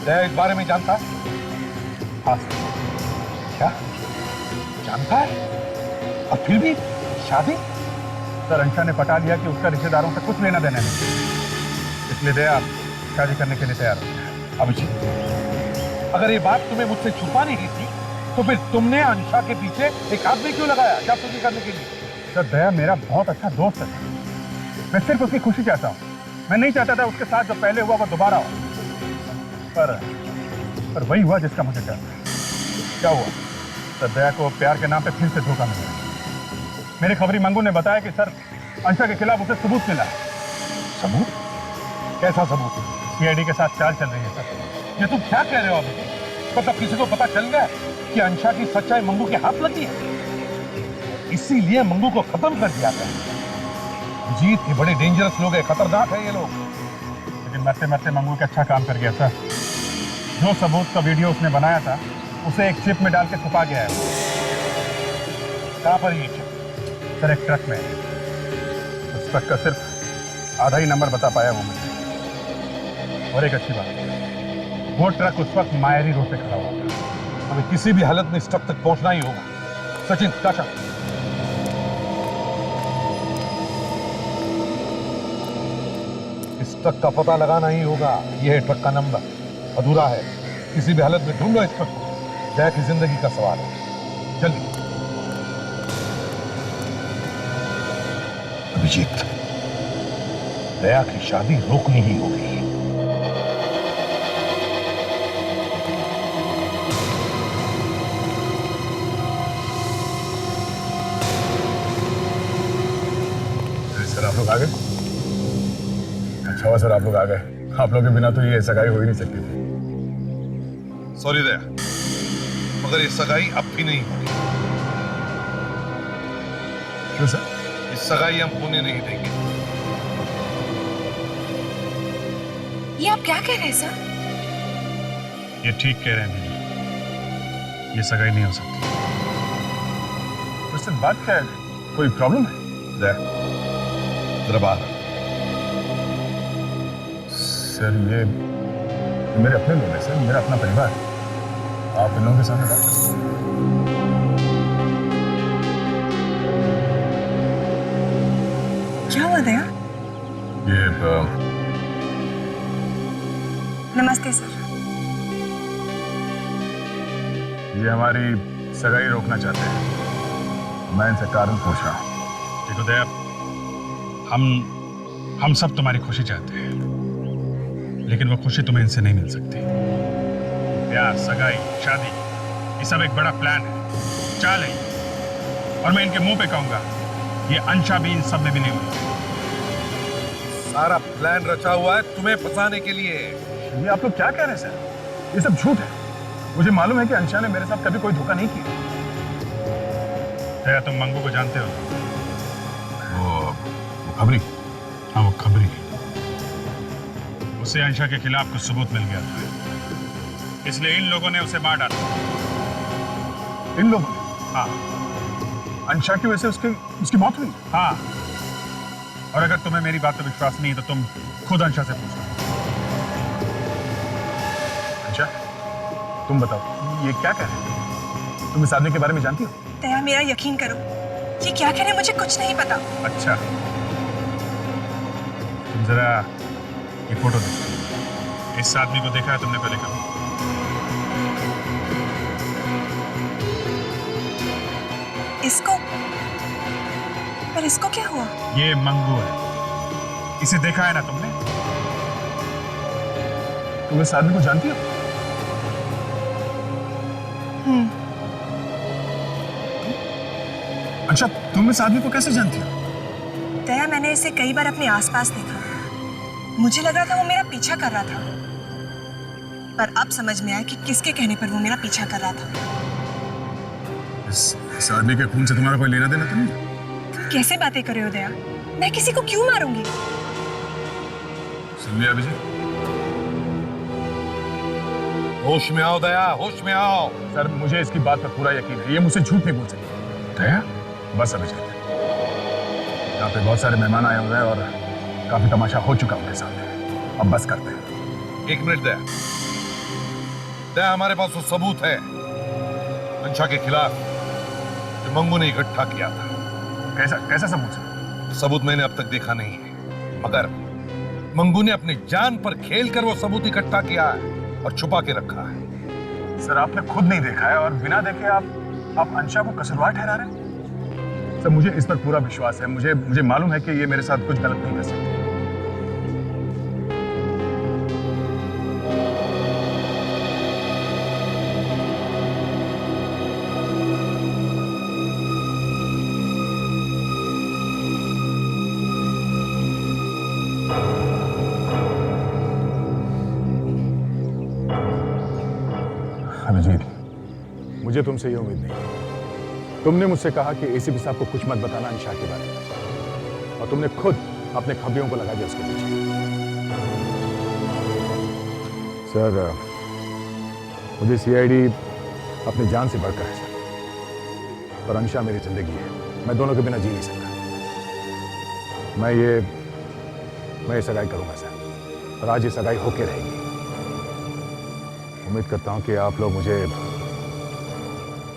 दया इस बारे में जानता है? हाँ सर। क्या जानता है? और फिर भी शादी? सर, अंशा ने पटा लिया कि उसका रिश्तेदारों से कुछ लेना देना नहीं, इसलिए दया शादी करने के लिए तैयार हो गया। अभिजीत, अगर ये बात तुम्हें मुझसे छुपानी ही थी, तो फिर तुमने अंशा के पीछे एक आदमी क्यों लगाया जासूसी करने के लिए? सर, दया मेरा बहुत अच्छा दोस्त है। मैं सिर्फ उसकी खुशी चाहता हूँ। मैं नहीं चाहता था उसके साथ जो पहले हुआ वो दोबारा हो। पर वही हुआ जिसका मुझे डर था। क्या हुआ? सर, दया को प्यार के नाम पे फिर से धोखा मिला। मेरे खबरी मंगू ने बताया कि सर, अंशा के खिलाफ उसे सबूत मिला है। सबूत? कैसा सबूत? सीआईडी के साथ चाल चल रही है सर। ये तुम क्या कह रहे हो अभी? मतलब किसी को पता चल गया कि अंशा की सच्चाई मंगू के हाथ लगी है, इसीलिए मंगू को खत्म कर दिया गया। जीत के बड़े डेंजरस लोग हैं, खतरनाक है ये लोग। लेकिन मरते मरते मंगू एक अच्छा काम कर गया सर। जो सबूत का वीडियो उसने बनाया था, उसे एक चिप में डाल के छुपा गया है। कहां पर ये चिप? सर, एक ट्रक में। उस ट्रक का सिर्फ आधा ही नंबर बता पाया वो मुझे। और एक अच्छी बात, वो ट्रक उस वक्त मायरी रोड पे खड़ा हुआ था। हमें किसी भी हालत में इस ट्रक तक पहुंचना ही होगा। सचिन, काशा, इस ट्रक का पता लगाना ही होगा। यह है ट्रक का नंबर, अधूरा है। किसी भी हालत में ढूंढो इस ट्रक को। दया की जिंदगी का सवाल है, जल्दी। अभिजीत, दया की शादी रोकनी ही होगी। सर, आप लोग आ गए? अच्छा हुआ सर, आप लोग आ गए। आप लोगों के बिना तो ये सगाई हो ही नहीं सकती थी। सॉरी दया, मगर ये सगाई अब भी नहीं होगी। क्यों सर? ये सगाई हम होने नहीं देंगे। ये आप क्या कह रहे हैं सर? ये ठीक कह रहे हैं दीदी, ये सगाई नहीं हो सकती। उससे बात क्या है? कोई प्रॉब्लम है? दया, जरा बाहर। सर, ये मेरे अपने लोग हैं सर, मेरा अपना परिवार। आप इन लोगों के सामने बात कर सकते हैं। क्या हुआ दया? ये नमस्ते सर। ये हमारी सगाई रोकना चाहते हैं। मैं इनसे कारण पूछ रहा हूँ। देखो दया, हम सब तुम्हारी खुशी चाहते हैं, लेकिन वो खुशी तुम्हें इनसे नहीं मिल सकती। प्यार, सगाई, शादी, ये सब एक बड़ा प्लान है, चाल है। और मैं इनके मुंह पे कहूंगा, ये अंशा भी इन सब में भी नहीं हुई। सारा प्लान रचा हुआ है तुम्हें फंसाने के लिए। ये आप लोग क्या कह रहे हैं सर? ये सब झूठ है। मुझे मालूम है कि अंशा ने मेरे साथ कभी कोई धोखा नहीं किया। दया, तुम मंगू को जानते हो? वो खबरी? हाँ, वो खबरी। उसे अंशा के खिलाफ कुछ सबूत मिल गया था, इसलिए इन लोगों ने उसे मार डाला। इन लोगों? हाँ। अंशा की वजह से उसकी मौत हुई? हाँ। और अगर तुम्हें मेरी बात पर विश्वास नहीं है तो तुम खुद अंशा से पूछो। अंशा, तुम बताओ, ये क्या कह रहे हो? तुम इस आदमी के बारे में जानती हो? दया, मेरा यकीन करो, ये क्या कह रहे हैं मुझे कुछ नहीं पता। अच्छा, तुम जरा ये फोटो देखो। इस आदमी को देखा है तुमने पहले कभी? इसको? पर इसको क्या हुआ? ये मंगू है। इसे देखा है ना तुमने? तुम इस आदमी को जानती हो? अच्छा, तुम इस आदमी को कैसे जानती हो? दया, मैंने इसे कई बार अपने आसपास देखा। मुझे लग रहा था वो मेरा पीछा कर रहा था, पर अब समझ में आया कि किसके कहने पर वो मेरा पीछा कर रहा था। इस आदमी के खून से तुम्हारा कोई लेना देना तो नहीं? तुम कैसे बातें कर रहे हो दया? मैं किसी को क्यों मारूंगी? सुन लिया अभिजीत? होश में आओ दया, होश में आओ। सर, मुझे इसकी बात पर पूरा यकीन है। ये मुझसे झूठ नहीं बोल सकती। दया, बस अभिजीत, यहाँ पे बहुत सारे मेहमान आए हुए हैं और काफी तमाशा हो चुका उनके साथ। अब बस करते हैं। एक मिनट दया। दया, हमारे पास वो सबूत है अंशा के खिलाफ जो मंगू ने इकट्ठा किया था। कैसा सबूत? सबूत मैंने अब तक देखा नहीं है, मगर मंगू ने अपनी जान पर खेलकर वो सबूत इकट्ठा किया है और छुपा के रखा है। सर, आपने खुद नहीं देखा है और बिना देखे आप अंशा को कसूरवार ठहरा रहे हैं? सर, मुझे इस पर पूरा विश्वास है। मुझे मालूम है कि ये मेरे साथ कुछ गलत नहीं कर सकती। अभिजीत, मुझे तुमसे ये उम्मीद नहीं। तुमने मुझसे कहा कि एसीपी साहब को कुछ मत बताना अंशा के बारे में, और तुमने खुद अपने खबरियों को लगा दिया उसके पीछे। सर, मुझे सीआईडी अपनी जान से बढ़कर है सर, पर अंशा मेरी जिंदगी है। मैं दोनों के बिना जी नहीं सकता। मैं ये सगाई करूंगा सर, और आज ये सगाई होके रहेगी। उम्मीद करता हूं कि आप लोग मुझे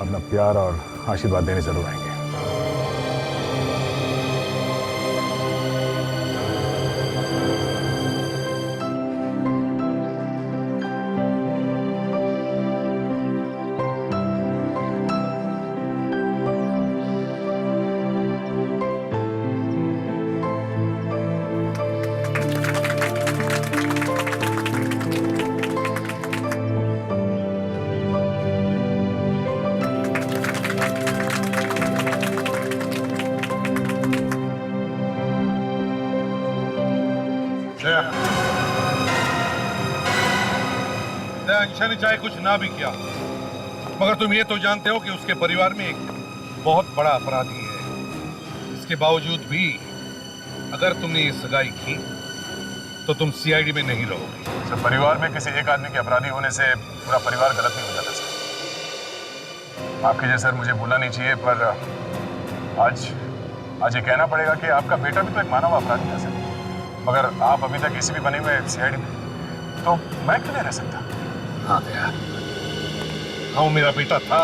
अपना प्यार और आशीर्वाद देने जरूर आएंगे। अंशा ने चाहे कुछ ना भी किया, मगर तुम ये तो जानते हो कि उसके परिवार में एक बहुत बड़ा अपराधी है। इसके बावजूद भी अगर तुमने ये सगाई की तो तुम सीआईडी में नहीं रहोगे। सर, परिवार में किसी एक आदमी के अपराधी होने से पूरा परिवार गलत नहीं हो जाता सर। माफ कीजिए सर, मुझे भूलना नहीं चाहिए, पर आज ये कहना पड़ेगा कि आपका बेटा भी तो एक मानव अपराधी था सर। मगर आप अभी तक एसीपी बने हुए सीआईडी में, तो मैं क्यों नहीं रह सकता? हाँ दया, हाँ वो मेरा बेटा था,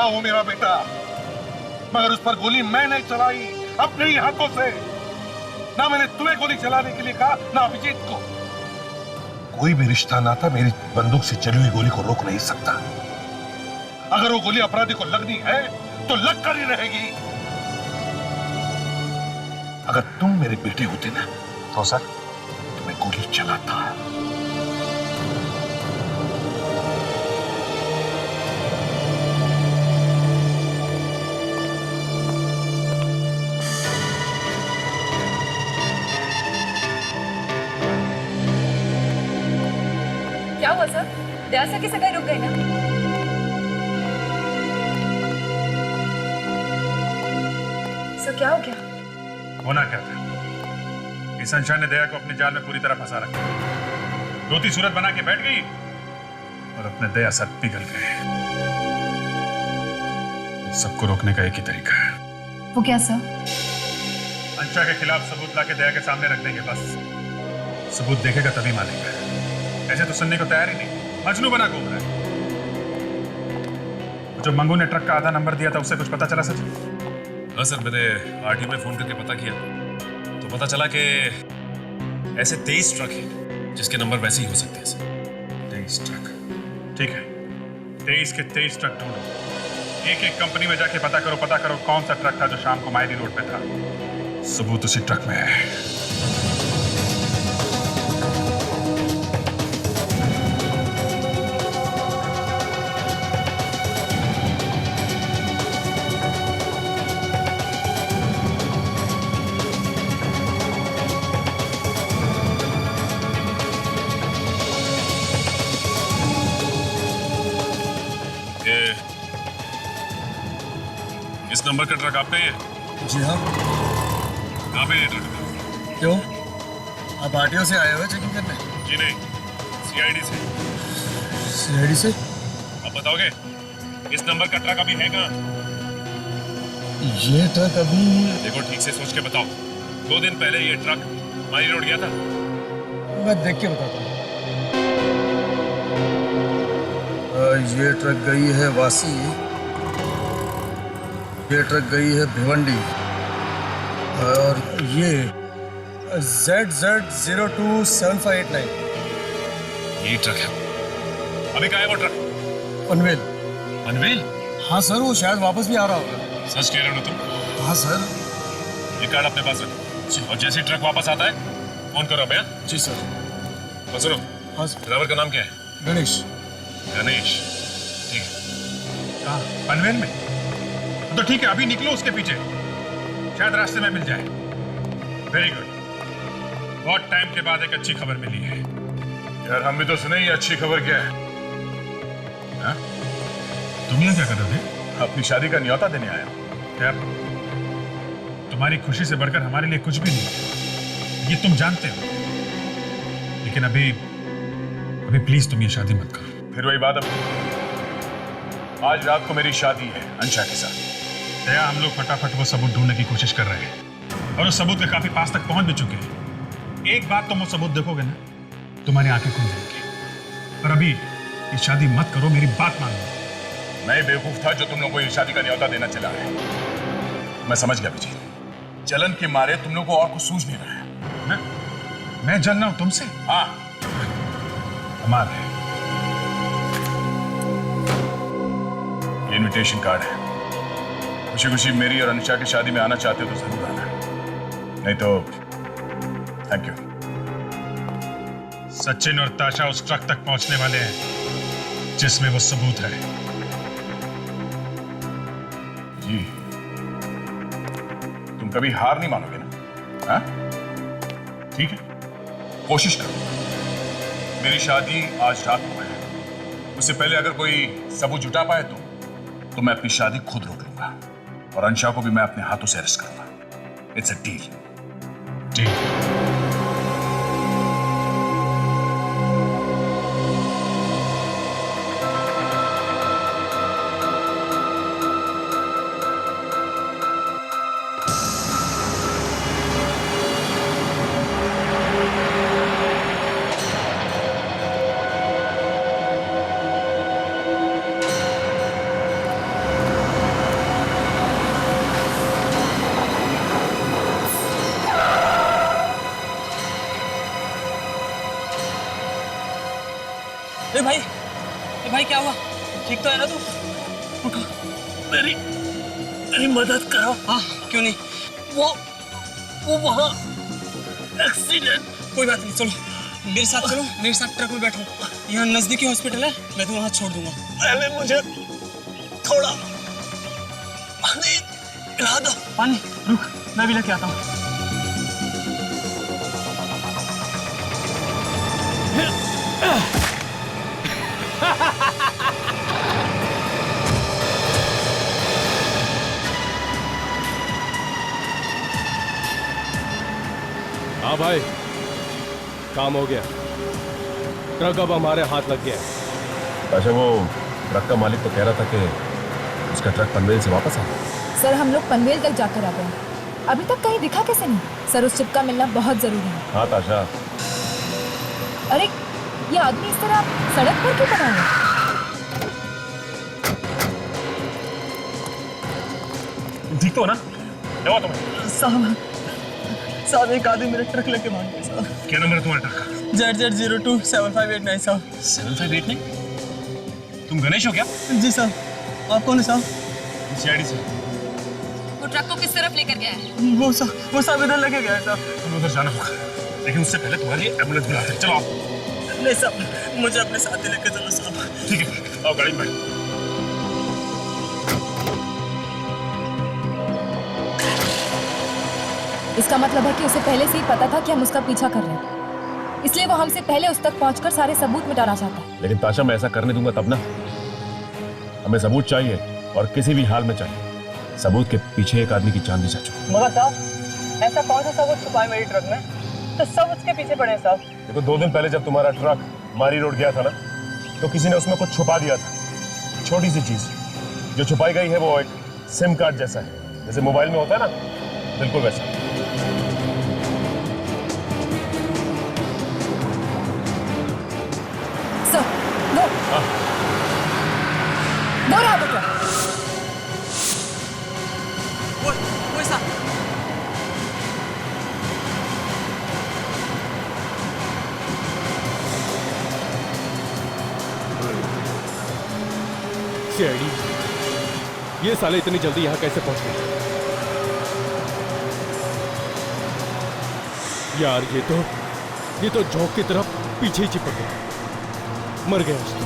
वो मेरा बेटा, मगर उस पर गोली मैं नहीं चलाई, अपने ही हाथों से। ना मैंने तुम्हें गोली चलाने के लिए कहा, ना अभिजीत को। कोई भी रिश्ता नाता मेरी बंदूक से चली हुई गोली को रोक नहीं सकता। अगर वो गोली अपराधी को लगनी है तो लग कर ही रहेगी। अगर तुम मेरे बेटे होते ना तो सर तुम्हें गोली चलाता। क्या हुआ सर? दयासा की सगाई रुक गई ना? सर क्या हो गया? होना क्या था? इस संशय ने दया को अपने जाल में पूरी तरह फंसा रखा। रोती सूरत बना के बैठ गई और अपने दया सर पिघल गए। सबको रोकने का एक ही तरीका है। वो क्या सर? अंशा के खिलाफ सबूत लाके दया के सामने रख देंगे बस। सबूत देखेगा तभी मानेगा। ऐसे तो सुनने को तैयार ही नहीं, मजनू बना घूम रहा है। जो मंगू ने ट्रक का आधा नंबर दिया था उससे कुछ पता चला सच? हाँ सर, मैंने आरटीओ में फोन करके पता किया तो पता चला कि ऐसे 23 ट्रक हैं जिसके नंबर वैसे ही हो सकते हैं सर। 23 ट्रक, ठीक है। 23 के 23 ट्रक ढूंढो। एक एक कंपनी में जाके पता करो कौन सा ट्रक था जो शाम को मायरी रोड पे था। सबूत उसी ट्रक में है। इस नंबर का ट्रक आपका ही है? जी हाँ। कहाँ पे ये ट्रक? क्यों, आप आरटीओ से आए हुए चेकिंग करने? जी नहीं, सीआईडी से। सीआईडी से? अब बताओगे इस नंबर का ट्रक अभी है कहाँ? ये ट्रक अभी... देखो ठीक से सोच के बताओ। 2 दिन पहले ये ट्रक मारी रोड गया था? मैं देख के बताता हूँ। ये ट्रक गई है वासी, ये ट्रक गई है भिवंडी, और ये ZZ027589 यही ट्रक है। अभी कहाँ है वो ट्रक? पनवेल। पनवेल? हाँ सर, वो शायद वापस भी आ रहा होगा। सच कह रहे हो ना तुम? हाँ सर। ये कार्ड अपने पास रखो और जैसे ट्रक वापस आता है फोन करो भैया। जी सर। बस सुनो। हाँ सर। ड्राइवर का नाम क्या है? गणेश। गणेश, ठीक है। कहाँ? पनवेल में? तो ठीक है, अभी निकलो उसके पीछे, शायद रास्ते में मिल जाए। वेरी गुड, बहुत टाइम के बाद एक अच्छी खबर मिली है। यार हम भी तो सुने ये अच्छी खबर क्या है? हाँ? तुम यहाँ क्या कर रहे थे? अपनी शादी का न्योता देने आया। यार तुम्हारी खुशी से बढ़कर हमारे लिए कुछ भी नहीं, ये तुम जानते हो। लेकिन अभी प्लीज तुम ये शादी मत करो। फिर वही बात। आज रात को मेरी शादी है अंशा के साथ। दया, हम लोग फटाफट वो सबूत ढूंढने की कोशिश कर रहे हैं और उस सबूत के काफी पास तक पहुंच भी चुके हैं। एक बात तुम वो सबूत देखोगे ना, तुम्हारी आंखें खुल जाएंगी। पर अभी ये शादी मत करो, मेरी बात मान लो। मैं बेवकूफ था जो तुम लोगों को ये शादी का न्योता देना चला है। मैं समझ गया विजय, जलन के मारे तुम लोगों को और कुछ सूझ नहीं रहा है। मैं जल रहा हूं तुमसे? हाँ। अमार है। ये इनविटेशन कार्ड है। खुशी खुशी मेरी और अनुषा की शादी में आना चाहते हो तो जरूर आना, नहीं तो थैंक यू। सचिन और ताशा उस ट्रक तक पहुंचने वाले हैं जिसमें वो सबूत है। जी, तुम कभी हार नहीं मानोगे ना? हाँ? ठीक है, कोशिश करो। मेरी शादी आज रात को है, उससे पहले अगर कोई सबूत जुटा पाए तो मैं अपनी शादी खुद रोक लूंगा और अंशा को भी मैं अपने हाथों से अरेस्ट करूंगा। It's a deal. ए भाई क्या हुआ? ठीक तो है ना तू? उठो, मेरी मदद करो। हाँ क्यों नहीं? वो वहाँ एक्सीडेंट। कोई बात नहीं, चलो मेरे साथ चलो, मेरे साथ ट्रक में बैठो। यहाँ नजदीकी हॉस्पिटल है, मैं तुम्हें वहाँ छोड़ दूंगा। पहले मुझे थोड़ा पानी पिला दो। पानी? रुक, मैं भी लेके आता हूँ। हाँ भाई, काम हो गया। ट्रक अब हमारे हाथ लग गया। अच्छा, वो ट्रक का मालिक तो कह रहा था कि उसका ट्रक पनवेल से वापस आ गया। सर हम लोग पनवेल तक जाकर आ गए, अभी तक कहीं दिखा कैसे नहीं? सर उस चिप का मिलना बहुत जरूरी है। हाँ ताशा। अरे ये आदमी इस तरह सड़क पर क्यों खड़ा है? ठीक तो हो ना? क्या हुआ तुम्हें? साहब एक आदमी मेरा ट्रक लेके भाग गया साहब। क्या नंबर है तुम्हारे ट्रक का? ZZ027589 साहब। 7589? तुम गणेश हो क्या? जी साहब। आप कौन है साहब? सीआईडी से। वो ट्रक को किस तरफ लेकर गया है? वो साहब इधर लेके गया है साहब। तुम्हें उधर जाना होगा, लेकिन उससे पहले तुम्हारे लिए एम्बुलेंस बुलाते हैं। चलो आप। नहीं साहब, मुझे अपने साथ ही लेके चलो साहब। ठीक है, आओ गाड़ी में बैठो। इसका मतलब है कि उसे पहले से ही पता था कि हम उसका पीछा कर रहे हैं, इसलिए वो हमसे पहले उस तक पहुंचकर सारे सबूत मिटाना चाहता है। लेकिन ताशा, मैं ऐसा करने दूंगा तब ना। हमें सबूत चाहिए, और किसी भी हाल में चाहिए। सबूत के पीछे एक आदमी की जान भी जा चुकी। मगर साहब ऐसा कौन सा सबूत छुपा है मेरी ट्रक में? तो सब उसके पीछे पड़े हैं साहब। देखो, 2 दिन पहले जब तुम्हारा ट्रक मारी रोड गया था ना, तो किसी ने उसमें कुछ छुपा दिया था। छोटी सी चीज जो छुपाई गई है वो एक सिम कार्ड जैसा है, जैसे मोबाइल में होता है ना, बिल्कुल वैसा। वो रहा वो ट्रक। वो साहब। सीआईडी, ये साले इतनी जल्दी यहाँ कैसे पहुंच गए? यार ये तो झोंक की तरफ पीछे ही चिपक गया। मर गया उसको।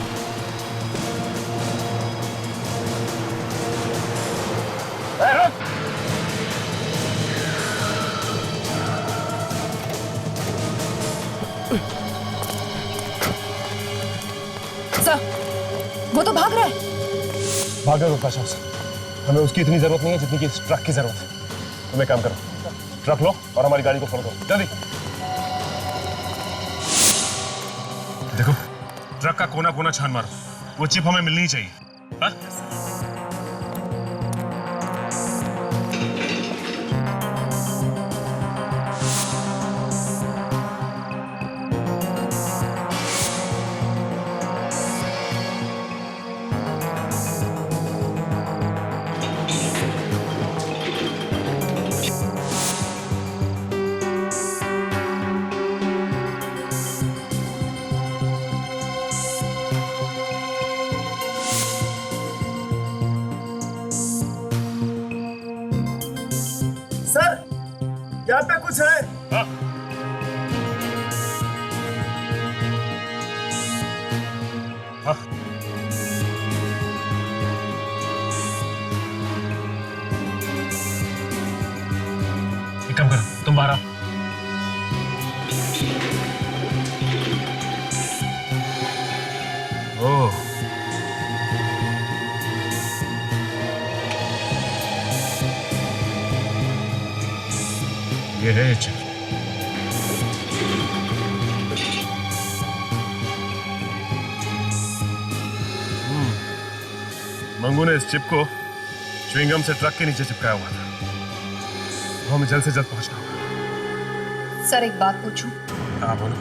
सर वो तो भाग रहा है। भाग रहा ताशा से। हमें उसकी इतनी जरूरत नहीं है जितनी कि इस ट्रक की जरूरत है। तुम एक काम करो, ट्रक लो और हमारी गाड़ी को फॉलो करो, जल्दी। देखो, ट्रक का कोना कोना छान मारो, वो चिप हमें मिलनी ही चाहिए। हाँ? यहाँ पे कुछ है? हाँ? हाँ? एक काम करो, तुम बाहर आओ। ओह, ये है चिप। मंगू ने इस चिप को च्युइंगम से ट्रक के नीचे चिपकाया हुआ था। तो हमें जल्द से जल्द पहुंचना होगा। सर एक बात पूछूं? हाँ बोलो।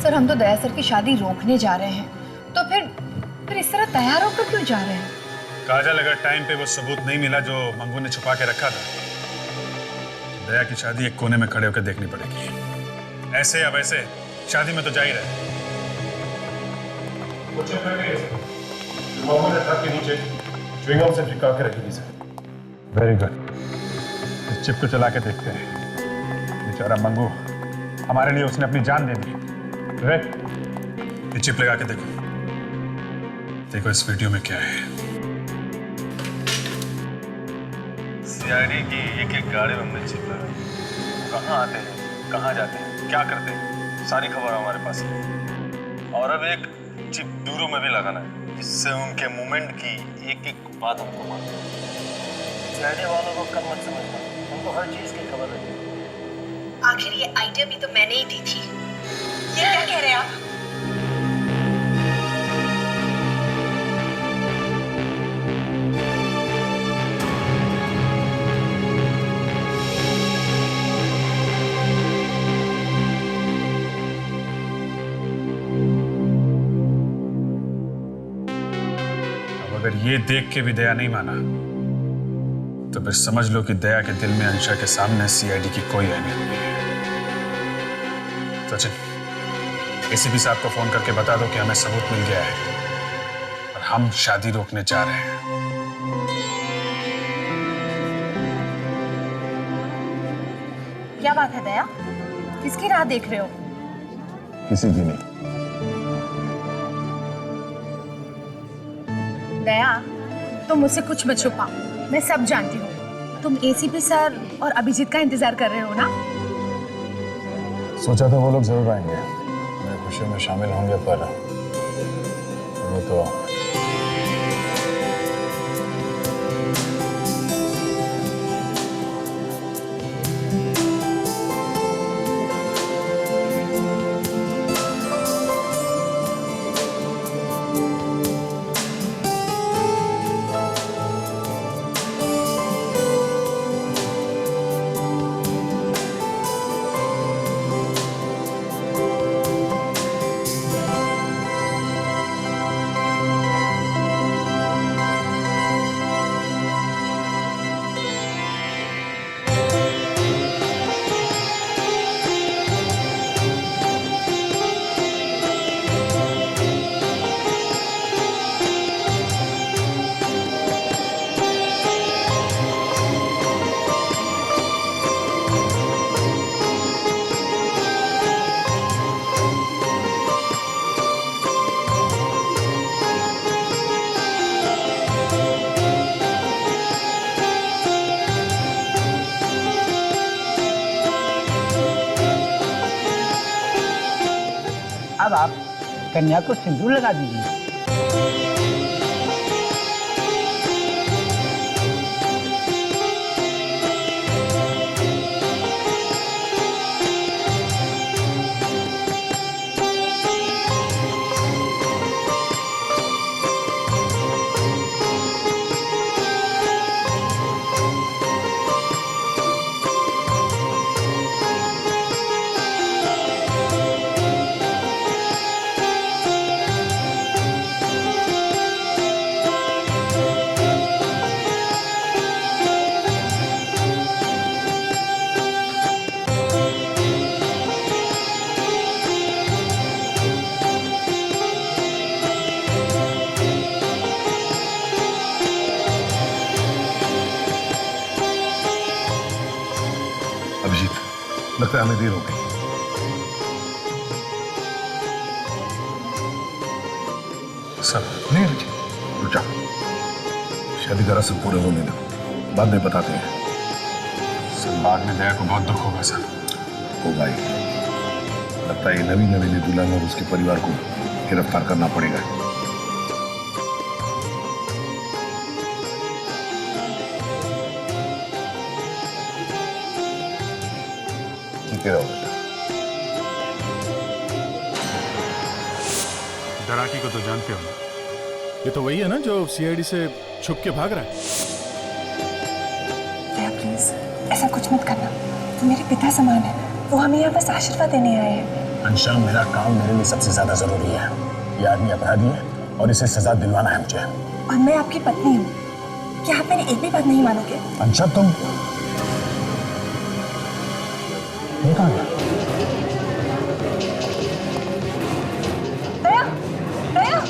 सर हम तो दया सर की शादी रोकने जा रहे हैं, तो फिर इस तरह तैयार होकर क्यों जा रहे हैं? काजल, अगर टाइम पे वो सबूत नहीं मिला जो मंगू ने छुपा के रखा था, दया की शादी एक कोने में खड़े होकर देखनी पड़ेगी। ऐसे या वैसे शादी में तो जा ही रहे। वो चिप लग गई है सर। मोहम्मद ने ट्रक के नीचे च्युइंगम से चिपका के रखी थी सर। Very good. इस चिप को चला के देखते हैं। बेचारा मंगू, हमारे लिए उसने अपनी जान दे दी। ये चिप लगा के देखो। देखो इस वीडियो में क्या है। सीआईडी की एक गाड़ी में हमने चिप लगा। कहाँ आते हैं, कहाँ जाते हैं, क्या करते हैं, सारी खबर हमारे पास है। और अब एक चिप ब्यूरो में भी लगाना है, जिससे उनके मूवमेंट की एक एक बात हमको मालूम है। सीआईडी वालों को कम मत समझना, उनको हर चीज की खबर है। आखिर ये आइडिया भी तो मैंने ही दी थी। ये क्या कह रहे हैं आप? अगर ये देख के भी दया नहीं माना तो फिर समझ लो कि दया के दिल में अंशा के सामने सीआईडी की कोई अहमियत नहीं है। सचिन, एसीपी साहब को फोन करके बता दो कि हमें सबूत मिल गया है और हम शादी रोकने जा रहे हैं। क्या बात है दया? किसकी राह देख रहे हो? किसी की नहीं। दया, तुम मुझसे कुछ मत छुपाओ, मैं सब जानती हूँ। तुम एसीपी सर और अभिजीत का इंतजार कर रहे हो ना? सोचा था वो लोग जरूर आएंगे, मेरी खुशियों में शामिल होंगे, पर वो तो अब आप कन्या को सिंदूर लगा दीजिए। लगता है हमें देर हो गई। सर नहीं रुचि, रुक जा। शादी का रस्म पूरे होने दो, बाद में बताते हैं। सर बाद में दया को बहुत दुख होगा सर। होगा ही। लगता है नवीन नवीन दुल्हन और उसके परिवार को गिरफ्तार करना पड़ेगा। ठीक है डराकी को तो जानते हो ना? ये तो वही है ना जो सीआईडी से छुप के भाग रहा है। दया प्लीज ऐसा कुछ मत करना, वो मेरे पिता समान है, वो हमें यहाँ बस आशीर्वाद देने आए हैं। अंशा, मेरा काम मेरे लिए सबसे ज्यादा जरूरी है। ये आदमी अपराधी है और इसे सजा दिलवाना है मुझे। और मैं आपकी पत्नी हूँ, क्या आप मेरी एक भी बात नहीं मानोगे? अंशा तुम ये कहाँ गया? दया, दया।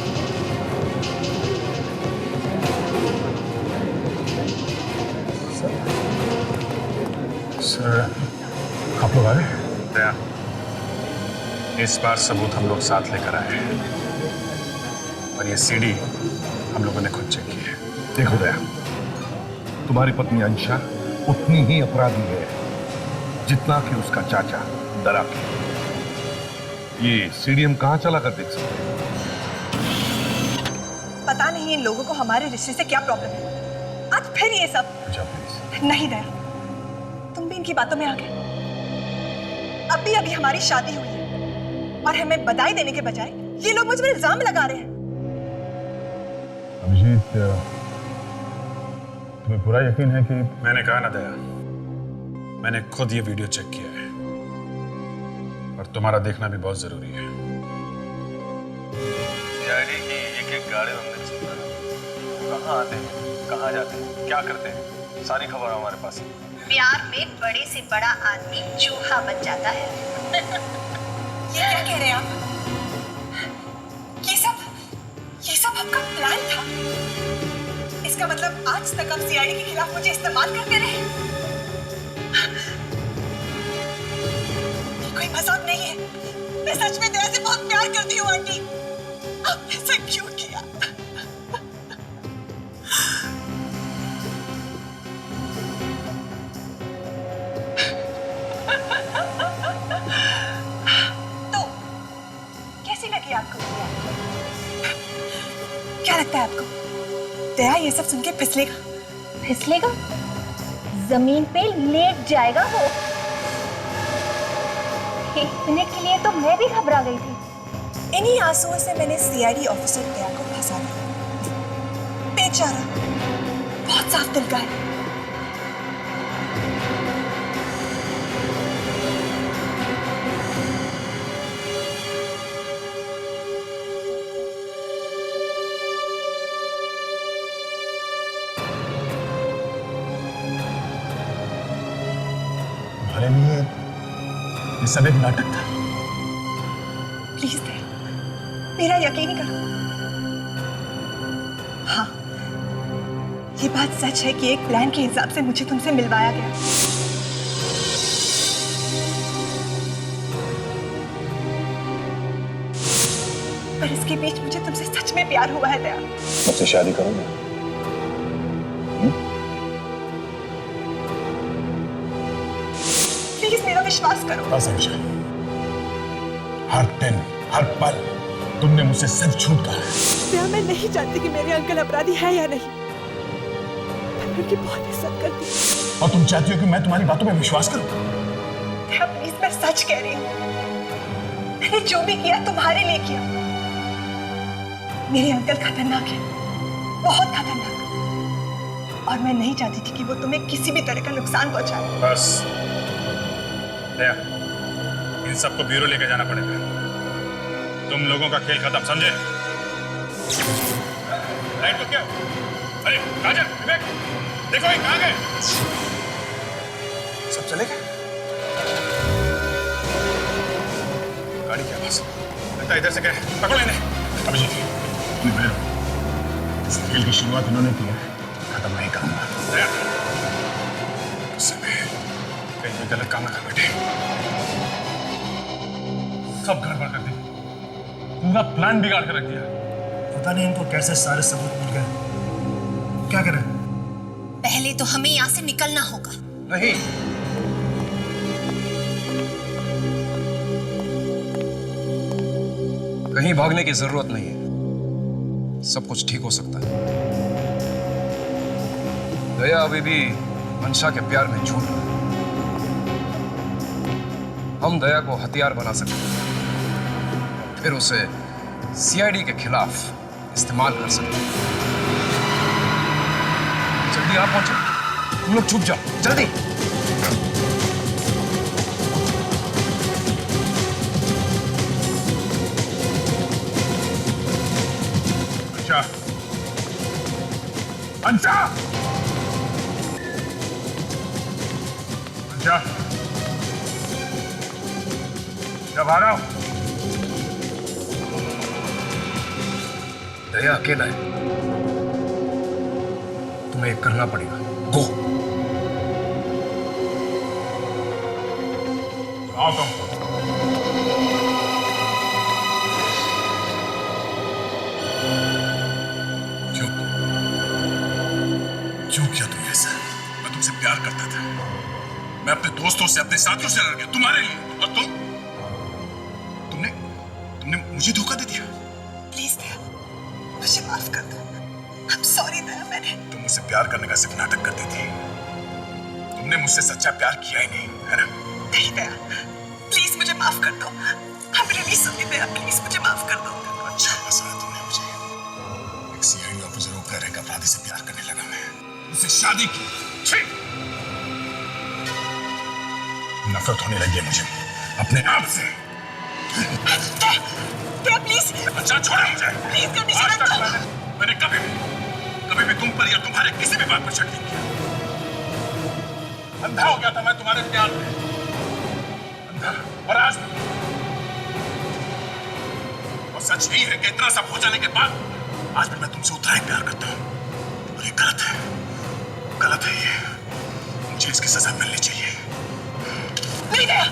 इस बार सबूत हम लोग साथ लेकर आए हैं और ये सीडी हम लोगों ने खुद चेक की है। देखो दया, तुम्हारी पत्नी अंशा उतनी ही अपराधी है जितना कि उसका चाचा डराके। ये सीडी हम कहां चला कर देख सकते हैं? पता नहीं इन लोगों को हमारे रिश्ते से क्या प्रॉब्लम है। आज फिर ये सब। नहीं दया, तुम भी इनकी बातों में आ गए। अभी अभी हमारी शादी हुई है और हमें बधाई देने के बजाय ये लोग मुझ पर इल्जाम लगा रहे हैं। अभिजीत, तुम्हें पूरा यकीन है कि मैंने कहा ना दया, मैंने खुद ये वीडियो चेक किया है और तुम्हारा देखना भी बहुत जरूरी है। सीआईडी की एक गाड़ी में हमने चेक करा। कहाँ आते हैं, कहाँ जाते हैं, क्या करते हैं, सारी खबर हमारे पास है। प्यार में बड़े से बड़ा आदमी चूहा बन जाता है। ये क्या कह रहे हैं आप? ये सब आपका प्लान था? इसका मतलब आज तक आप सीआईडी के खिलाफ मुझे इस्तेमाल करते रहे? ये कोई मजाक नहीं है। मैं सच में दया से बहुत प्यार करती हूँ आंटी। आपने ऐसा क्यों किया? तो कैसी लगी आपको दया? क्या लगता है आपको दया ये सब सुन के फिसलेगा? फिसलेगा? जमीन पे लेट जाएगा वो। एक मिनट के लिए तो मैं भी घबरा गई थी। इन्हीं आंसुओं से मैंने सीआईडी ऑफिसर दया को फंसा दिया। बेचारा, बहुत साफ दिल का है। तुम्हारे लिए ये सब एक नाटक था। प्लीज दया, मेरा यकीन करो। हाँ, ये बात सच है कि एक प्लान के हिसाब से मुझे तुमसे मिलवाया गया। पर इसके बीच मुझे तुमसे सच में प्यार हुआ है दया। मुझसे शादी करोगे? प्लीज मेरा विश्वास करो। बस अंशा, हर दिन हर पल तुमने मुझसे सच झूठ कहा है। दया, मैं नहीं जानती कि मेरे अंकल अपराधी है या नहीं। मैं उनकी बहुत इज्जत करती हूँ। और तुम चाहती हो कि मैं तुम्हारी बातों पर विश्वास करूं? दया प्लीज, मैं सच कह रही हूँ। मैंने जो भी किया तुम्हारे लिए किया। मेरे अंकल खतरनाक है, बहुत खतरनाक। और मैं नहीं चाहती थी कि वो तुम्हें किसी भी तरह का नुकसान पहुंचाए। बस दया, इन सबको ब्यूरो लेके जाना पड़ेगा। तुम लोगों का खेल खत्म, समझे? लाइट को क्या? अरे राजन, विवेक, देखो ये कहाँ गए? सब चले गए? गाड़ी क्या पास? लगता है इधर से गए। पकड़ो इन्हें। अभिजीत, इस खेल की शुरुआत इन्होंने की है, खत्म नहीं करूंगा। दया, कहीं कोई गलत काम ना कर बैठे। सब गड़बड़ कर दी, पूरा प्लान बिगाड़ कर रख दिया। पता नहीं इनको कैसे सारे सबूत मिल गए। क्या करें? पहले तो हमें यहाँ से निकलना होगा। नहीं, कहीं भागने की जरूरत नहीं है। सब कुछ ठीक हो सकता है। दया अभी भी मंशा के प्यार में झूठ रहा है। हम दया को हथियार बना सकते हैं, फिर उसे सीआईडी के खिलाफ इस्तेमाल कर सकते हैं। जल्दी आप पहुंचो, तुम लोग छुप जाओ, जल्दी। अंशा, अंशा, जब आ रहा हूं। दया अकेला है, तुम्हें एक करना पड़ेगा। गो। आओ तुम। क्यों किया तुमने ऐसा? मैं तुमसे प्यार करता था। मैं अपने दोस्तों से, अपने साथियों से लड़ गया तुम्हारे लिए, और तुमने मुझे धोखा दे दिया। प्लीज दया, मुझे माफ कर दो। I'm sorry दया, तुम मुझसे प्यार करने का सिर्फ नाटक करती थी। तुमने मुझसे सच्चा प्यार किया ही नहीं, है ना? नहीं दया, प्लीज मुझे माफ कर दो। I'm really sorry Daya, please मुझे माफ कर दो। अच्छा फंसाया तुमने मुझे। एक सीआईडी ऑफिसर होकर एक अपराधी से प्यार करने लगा मैं, उससे शादी की। ठीक, नफरत होने लगी है मुझे अपने आप से। प्लीज अच्छा छोड़ो मुझे। प्लीज कंडीशन आज तक मैंने कभी भी तुम पर या तुम्हारे किसी भी बात पर शक नहीं किया। अंधा हो गया था मैं तुम्हारे प्यार में, अंधा। और आज भी। और सच ही है कि इतना सब हो जाने के बाद आज भी मैं तुमसे उतना ही प्यार करता हूं। और ये गलत है, गलत है ये। मुझे इसकी सजा मिलनी चाहिए। नहीं दया,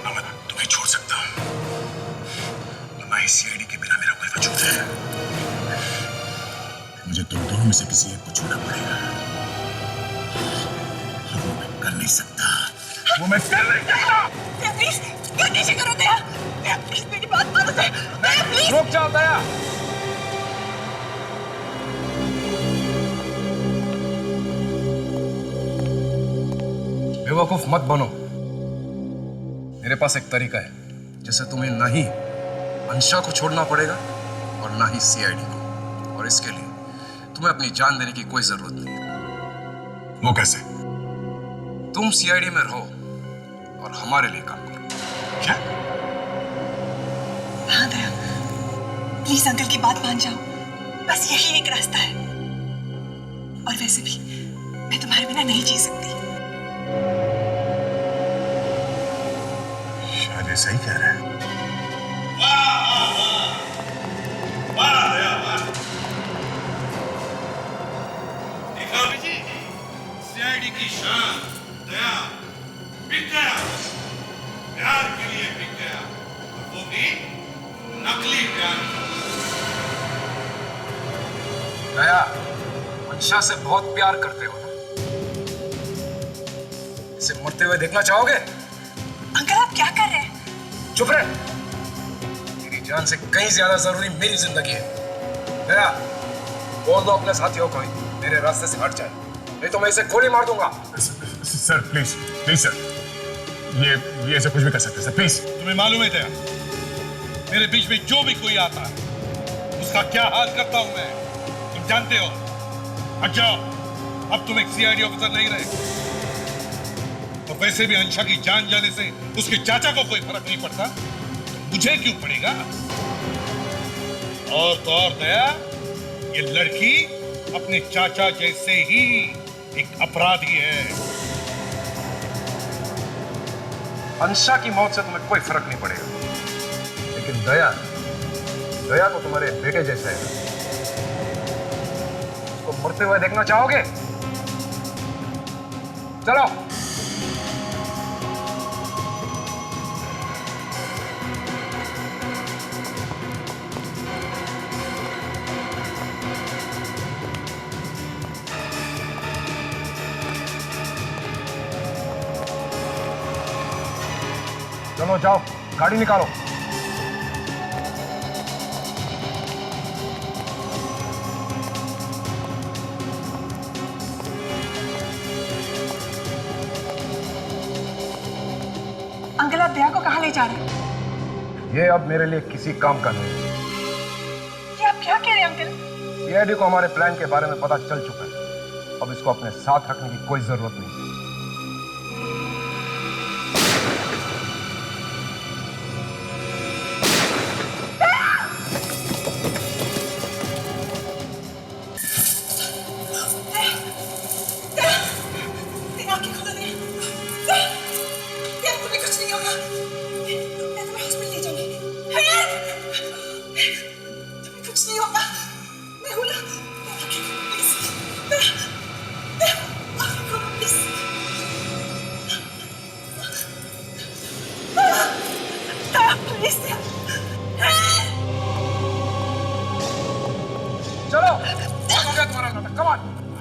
ना मैं तुम्हें छोड़ सकता हूं, ना ही सीआईडी के बिना मेरा कोई वजूद है। मुझे तुम दोनों में से किसी एक को चुनना पड़ेगा। वो मैं कर नहीं सकता, वो मैं कर नहीं सकता। प्लीज कंडीशन करो दया, प्लीज मेरी बात मानो दया, प्लीज रुक जाओ दया। बेवकूफ मत बनो। मेरे पास एक तरीका है जिससे तुम्हें ना ही अंशा को छोड़ना पड़ेगा और ना ही सीआईडी को, और इसके लिए तुम्हें अपनी जान देने की कोई जरूरत नहीं। वो कैसे? तुम सीआईडी में रहो और हमारे लिए काम करो। क्या? हाँ दया, प्लीज अंकल की बात मान जाओ, बस यही एक रास्ता है। और वैसे भी मैं तुम्हारे बिना नहीं जी सकती। शायद ऐसा ही कह रहा है। सीआईडी की शान दया बिक गया, प्यार के लिए बिक गया, और वो भी नकली प्यार। दया, अंशा से बहुत प्यार करते हो ना? इसे मरते हुए देखना चाहोगे? अंकल आप क्या कर रहे हैं? चुप रहे। मेरी जान से कहीं ज्यादा जरूरी मेरी जिंदगी है। दया, बोल दो अपने साथियों को मेरे रास्ते से हट जाए, नहीं तो मैं इसे गोली मार दूंगा। सर प्लीज प्लीज सर, ये ऐसे कुछ भी कर सकते सर, प्लीज। तुम्हें मालूम है दया, मेरे बीच में जो भी कोई आता है उसका क्या हाल करता हूं मैं, तुम जानते हो। हट जाओ, अब तुम एक सीआईडी ऑफिसर नहीं रहे। और वैसे भी अंशा की जान जाने से उसके चाचा को कोई फर्क नहीं पड़ता, मुझे क्यों पड़ेगा? और तो और दया, ये लड़की अपने चाचा जैसे ही एक अपराधी है। अंशा की मौत से तुम्हें कोई फर्क नहीं पड़ेगा, लेकिन दया तो तुम्हारे बेटे जैसा है। उसको मरते हुए देखना चाहोगे? चलो। चलो जाओ, गाड़ी निकालो। अंकल आप दया को कहाँ ले जा रहे हैं? ये अब मेरे लिए किसी काम का नहीं। ये आप क्या कह रहे हैं अंकल? सीआईडी को हमारे प्लान के बारे में पता चल चुका है, अब इसको अपने साथ रखने की कोई जरूरत नहीं।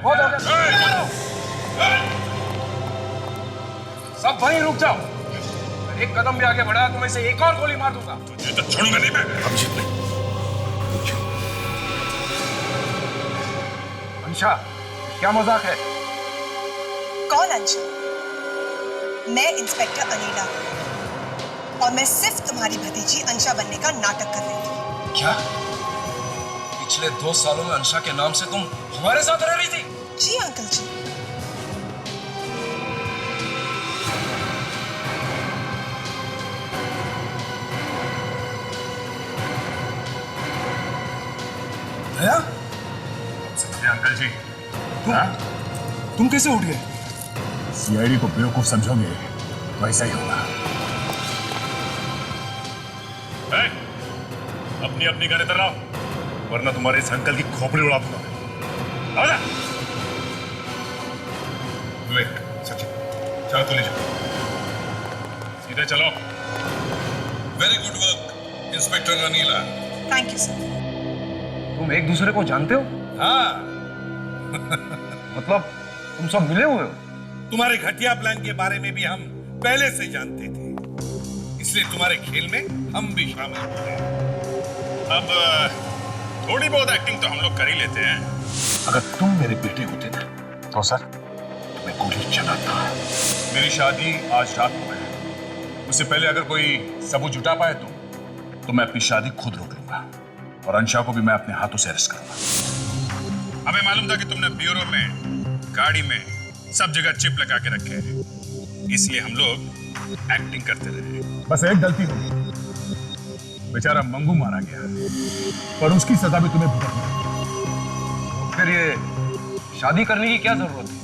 बहुत हो गया। सब वहीं रुक जाओ। एक कदम भी आगे बढ़ा तो मैं इसे एक और गोली मार दूंगा। तुझे तो छोड़ूंगा नहीं मैं। अभिजीत नहीं। अंशा, क्या मजाक है? कौन अंशु? मैं इंस्पेक्टर अनीला और मैं सिर्फ तुम्हारी भतीजी अंशा बनने का नाटक कर रही थी। क्या? पिछले 2 सालों में अंशा के नाम से तुम हमारे साथ रह रही थी? जी अंकल जी। दया? अंकल जी, तुम कैसे उठ गए? सीआईडी को बेवकूफ समझोगे तो ऐसा ही होगा। अपनी अपनी गाड़ी इधर लाओ, वरना तुम्हारे इस अंकल की खोपड़ी उड़ा दूंगा। आजा। विवेक, सचिन, चलो तू ले जाओ। सीधे चलो। Very good work inspector Anila. Thank you sir. तुम एक दूसरे को जानते हो? हाँ। मतलब तुम सब मिले हुए हो? तुम्हारे घटिया प्लान के बारे में भी हम पहले से जानते थे, इसलिए तुम्हारे खेल में हम भी शामिल हो गए। अब थोड़ी बहुत एक्टिंग तो हम लोग कर ही लेते हैं। अगर तुम मेरे बेटे होते ना तो सर तुम्हें गोली चलाता। मेरी शादी आज रात को है, उससे पहले अगर कोई सबूत जुटा पाए तो मैं अपनी शादी खुद रोक लूंगा और अंशा को भी मैं अपने हाथों से अरेस्ट करूंगा। हमें मालूम था कि तुमने ब्यूरो में, गाड़ी में, सब जगह चिप लगा के रखे हैं, इसलिए हम लोग एक्टिंग करते रहे। बस एक गलती हुई, बेचारा मंगू मारा गया, पर उसकी सजा भी तुम्हें भुगतनी है। फिर ये शादी करने की क्या जरूरत है?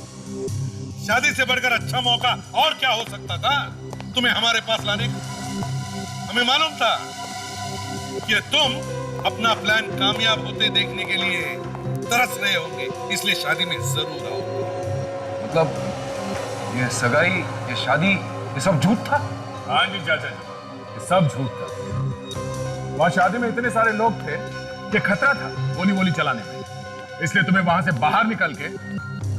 शादी से बढ़कर अच्छा मौका और क्या हो सकता था तुम्हें हमारे पास लाने का? हमें मालूम था कि तुम अपना प्लान कामयाब होते देखने के लिए तरस रहे होंगे, इसलिए शादी में जरूर आओगे। मतलब ये सगाई, ये शादी, ये सब झूठ था? हाँ जी चाचा जी, ये सब झूठ था। वहां शादी में इतने सारे लोग थे कि खतरा था गोली वोली चलाने में, इसलिए तुम्हें वहां से बाहर निकल के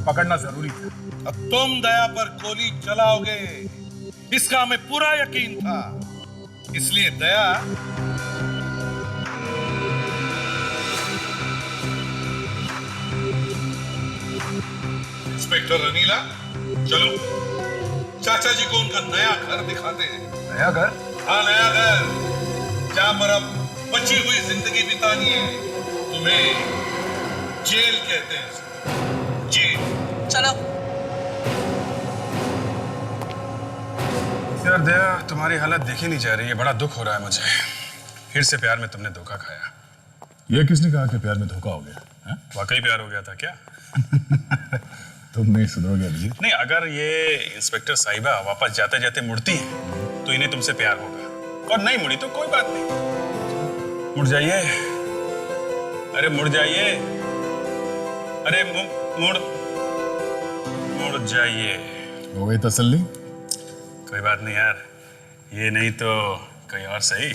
पकड़ना जरूरी था। अब तुम दया पर गोली चलाओगे इसका हमें पूरा यकीन था, इसलिए दया इंस्पेक्टर अनीला, चलो चाचा जी को उनका नया घर दिखाते हैं। नया घर? हाँ, नया घर, जहां पर अब बची हुई जिंदगी बितानी है। तुम्हें जेल कहते हैं, जेल। चलो। यार दया, तुम्हारी हालत देखी नहीं जा रही है, बड़ा दुख हो रहा है मुझे। फिर से प्यार में तुमने धोखा खाया। ये किसने कहा कि प्यार में धोखा हो गया? वाकई प्यार हो गया था क्या? तुम नहीं सुधरोगे अभिजीत। नहीं, अगर ये इंस्पेक्टर साहिबा वापस जाते जाते मुड़ती है तो इन्हें तुमसे प्यार होगा, और नहीं मुड़ी तो कोई बात नहीं। मुड़ जाइए, अरे मुड़ जाइए, अरे मुड़ जाइए। हो गई तसल्ली? कोई बात नहीं यार, ये नहीं तो कोई और सही।